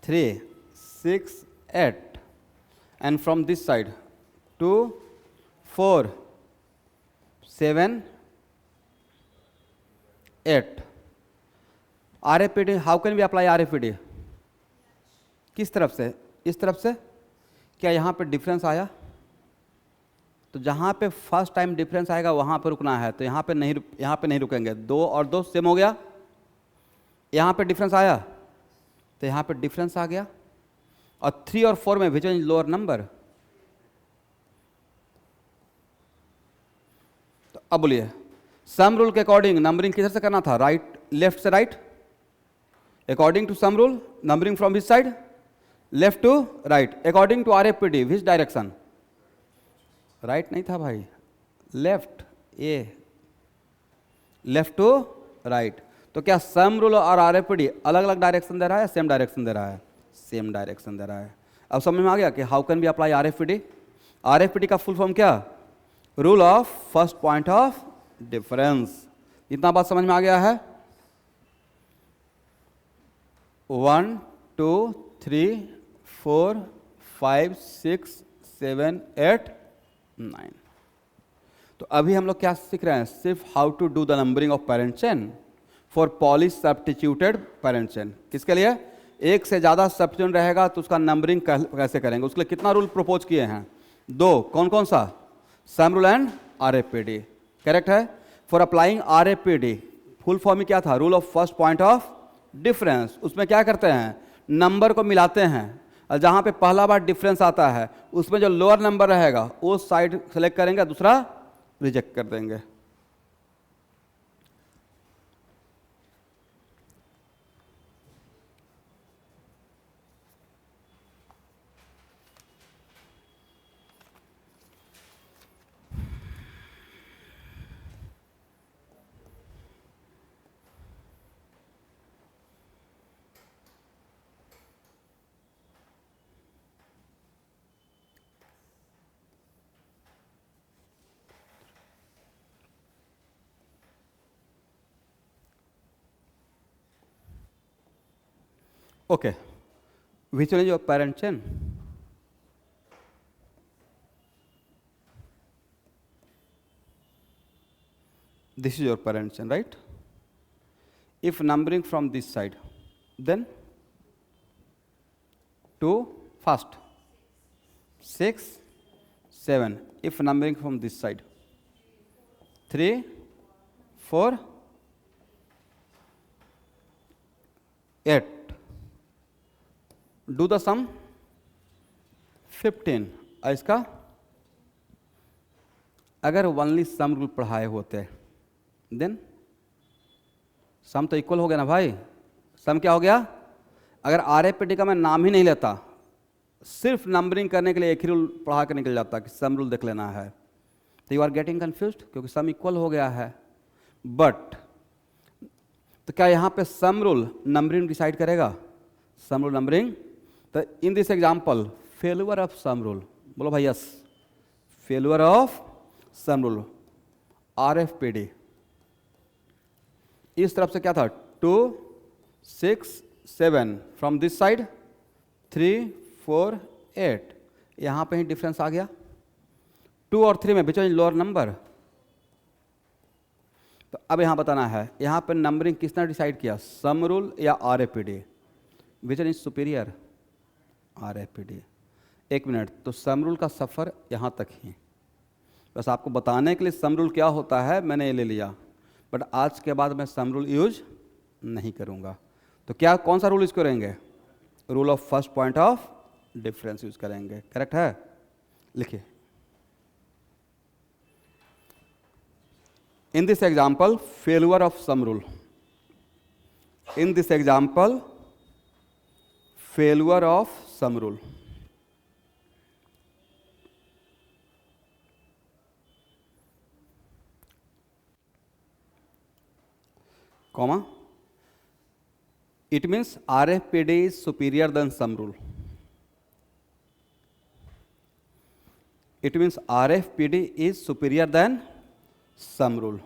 3, 6, 8 and from this side 2, 4, 7, 8। RFPD, how can we apply RFPD? किस तरफ से? इस तरफ से। क्या यहाँ पे डिफरेंस आया? तो जहाँ पे फर्स्ट टाइम डिफरेंस आएगा वहाँ पे रुकना है, तो यहाँ पे नहीं रुकेंगे। 2 और 2 सेम हो गया। यहाँ पे डिफरेंस आया तो यहाँ पे डिफरेंस आ गया। और 3 और 4 में which one is lower number? तो अब बोलिए, सम रूल के अकॉर्डिंग नंबरिंग किधर से करना था? राइट, लेफ्ट से right. According to sum rule numbering from which side? Left to right. According to RFPD which direction? Right नहीं था भाई, लेफ्ट। ए लेफ्ट टू राइट। तो क्या सम रूल और RFPD अलग अलग डायरेक्शन दे रहा है, सेम डायरेक्शन दे रहा है? सेम डायरेक्शन दे रहा है। अब समझ में आ गया कि how can be apply RFPD? RFPD का फुल फॉर्म क्या? Rule of first point of difference. इतना बात समझ में आ गया है? 1, 2, 3, 4, 5, 6, 7, 8, 9। तो अभी हम लोग क्या सीख रहे हैं? सिर्फ how to do the numbering of parent chain for poly substituted parent chain. किसके लिए? एक से ज़्यादा सब्स्टिट्यूट रहेगा तो उसका नंबरिंग कैसे करेंगे? उसके लिए कितना रूल प्रपोज किए हैं? 2। कौन कौन सा? Sum rule and RFPD। Correct है। For applying RFPD full form में क्या था? Rule of first point of difference. उसमें क्या करते हैं? नंबर को मिलाते हैं और जहाँ पे पहला बार डिफरेंस आता है उसमें जो लोअर नंबर रहेगा वो साइड सेलेक्ट करेंगे, दूसरा रिजेक्ट कर देंगे। Okay, which one is your parent chain? This is your parent chain, right? If numbering from this side, then 2, first 6, 7. If numbering from this side, 3, 4, 8. Do the sum 15। और इसका अगर only sum rule पढ़ाए होते then some तो equal हो गया ना भाई। सम क्या हो गया? अगर RFPD का मैं नाम ही नहीं लेता, सिर्फ नंबरिंग करने के लिए एक ही रूल पढ़ा के निकल जाता कि सम रूल देख लेना है, तो यू आर गेटिंग कन्फ्यूज्ड क्योंकि सम इक्वल हो गया है। बट तो क्या यहाँ पे सम रूल नंबरिंग डिसाइड करेगा? Sum rule numbering. तो in this example failure of sum rule, बोलो भाई yes, failure of sum rule RFPD। इस तरफ से क्या था? 2, 6, 7 फ्रॉम दिस साइड 3, 4, 8। यहाँ पे ही डिफरेंस आ गया। 2 और 3 में which one is lower number? तो अब यहाँ बताना है, यहाँ पे नंबरिंग किसने डिसाइड किया? सम रूल या RFPD? Which one is superior? RFPD। एक मिनट, तो सम रूल का सफ़र यहाँ तक ही। बस आपको बताने के लिए सम रूल क्या होता है मैंने ये ले लिया, बट आज के बाद मैं सम रूल यूज नहीं करूँगा। तो क्या कौन सा रूल यूज करेंगे? Rule of first point of difference use करेंगे। करेक्ट है? लिखिए, इन this example failure of sum rule. In this example failure of sum rule. comma, it means RFPD is superior than some rule. It means RFPD is superior than some rule.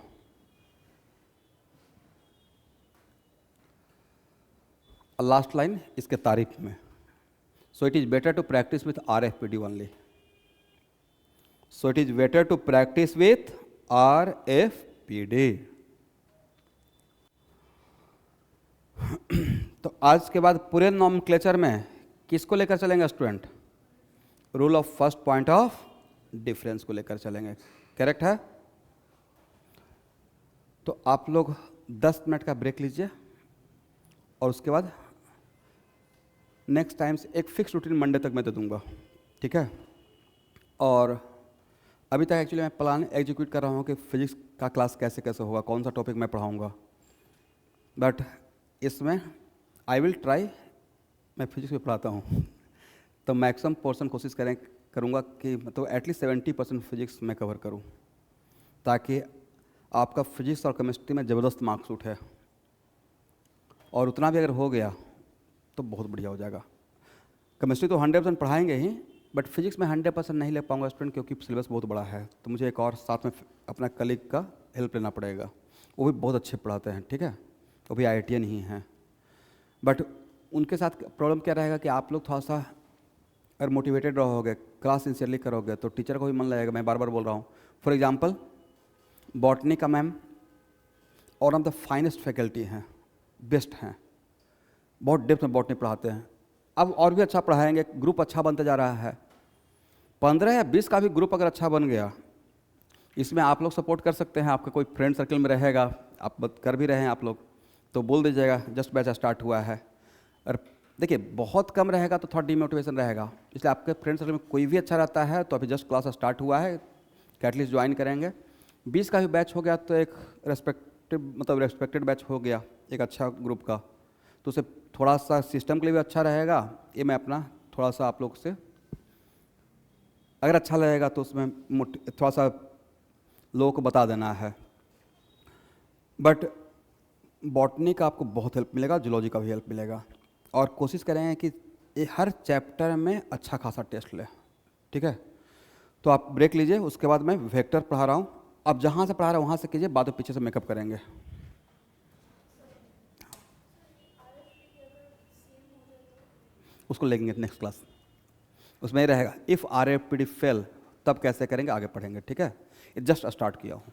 Last line इसके तारीफ में. So it is better to practice with RFPD only. So it is better to practice with RFPD. तो आज के बाद पूरे nomenclature में किसको लेकर चलेंगे student? Rule of first point of difference को लेकर चलेंगे. करेक्ट है? तो आप लोग 10 मिनट का ब्रेक लीजिए और उसके बाद नेक्स्ट टाइम से एक फिक्स रूटीन मंडे तक मैं दे दूंगा. ठीक है? और अभी तक एक्चुअली मैं प्लान एग्जीक्यूट कर रहा हूँ कि फिजिक्स का क्लास कैसे कैसे होगा, कौन सा टॉपिक मैं पढ़ाऊँगा. बट इसमें आई विल ट्राई, मैं फिजिक्स में पढ़ाता हूँ तो मैक्सिमम पोर्शन कोशिश करूँगा कि मतलब एटलीस्ट 70% फिजिक्स में कवर करूँ, ताकि आपका फिजिक्स और केमिस्ट्री में ज़बरदस्त मार्क्स उठे. और उतना भी अगर हो गया तो बहुत बढ़िया हो जाएगा. केमिस्ट्री तो 100% पढ़ाएंगे ही, बट फिजिक्स में 100% नहीं ले पाऊंगा स्टूडेंट, क्योंकि सिलेबस बहुत बड़ा है. तो मुझे एक और साथ में अपना कलीग का हेल्प लेना पड़ेगा. वो भी बहुत अच्छे पढ़ाते हैं. ठीक है? वो भी IITian ही हैं. बट उनके साथ प्रॉब्लम क्या रहेगा कि आप लोग थोड़ा सा अगर मोटिवेटेड रहोगे, क्लास सिंसियरली करोगे, तो टीचर को भी मन लगेगा. मैं बार बार बोल रहा हूँ. फॉर एग्जाम्पल, बॉटनी का मैम और ऑफ द फाइनेस्ट फैकल्टी हैं, बेस्ट हैं, बहुत डेप्थ में बॉटनी पढ़ाते हैं. अब और भी अच्छा पढ़ाएंगे, ग्रुप अच्छा बनते जा रहा है. 15 या 20 का भी ग्रुप अगर अच्छा बन गया, इसमें आप लोग सपोर्ट कर सकते हैं. आपका कोई फ्रेंड सर्कल में रहेगा, आप कर भी रहे हैं आप लोग, तो बोल दीजिएगा जस्ट बैच स्टार्ट हुआ है. और देखिए बहुत कम रहेगा तो थोड़ा डिमोटिवेशन रहेगा, इसलिए आपके फ्रेंड सर्कल में कोई भी अच्छा रहता है तो अभी जस्ट क्लास स्टार्ट हुआ है, कैटलिस्ट ज्वाइन करेंगे. 20 का भी बैच हो गया तो एक रेस्पेक्टेड बैच हो गया, एक अच्छा ग्रुप का. तो उसे थोड़ा सा सिस्टम के लिए भी अच्छा रहेगा. ये मैं अपना थोड़ा सा आप लोग से, अगर अच्छा लगेगा तो उसमें थोड़ा सा लोगों को बता देना है. बट बॉटनी का आपको बहुत हेल्प मिलेगा, जूलॉजी का भी हेल्प मिलेगा. और कोशिश करेंगे कि ये हर चैप्टर में अच्छा खासा टेस्ट ले. ठीक है? तो आप ब्रेक लीजिए, उसके बाद मैं वेक्टर पढ़ा रहा हूँ. आप जहाँ से पढ़ा रहे हैं वहाँ से कीजिए, बाद में पीछे से मेकअप करेंगे. उसको लेंगे नेक्स्ट क्लास, उसमें ही रहेगा. इफ़ RFPD फेल तब कैसे करेंगे आगे पढ़ेंगे. ठीक है? ये जस्ट स्टार्ट किया हूँ.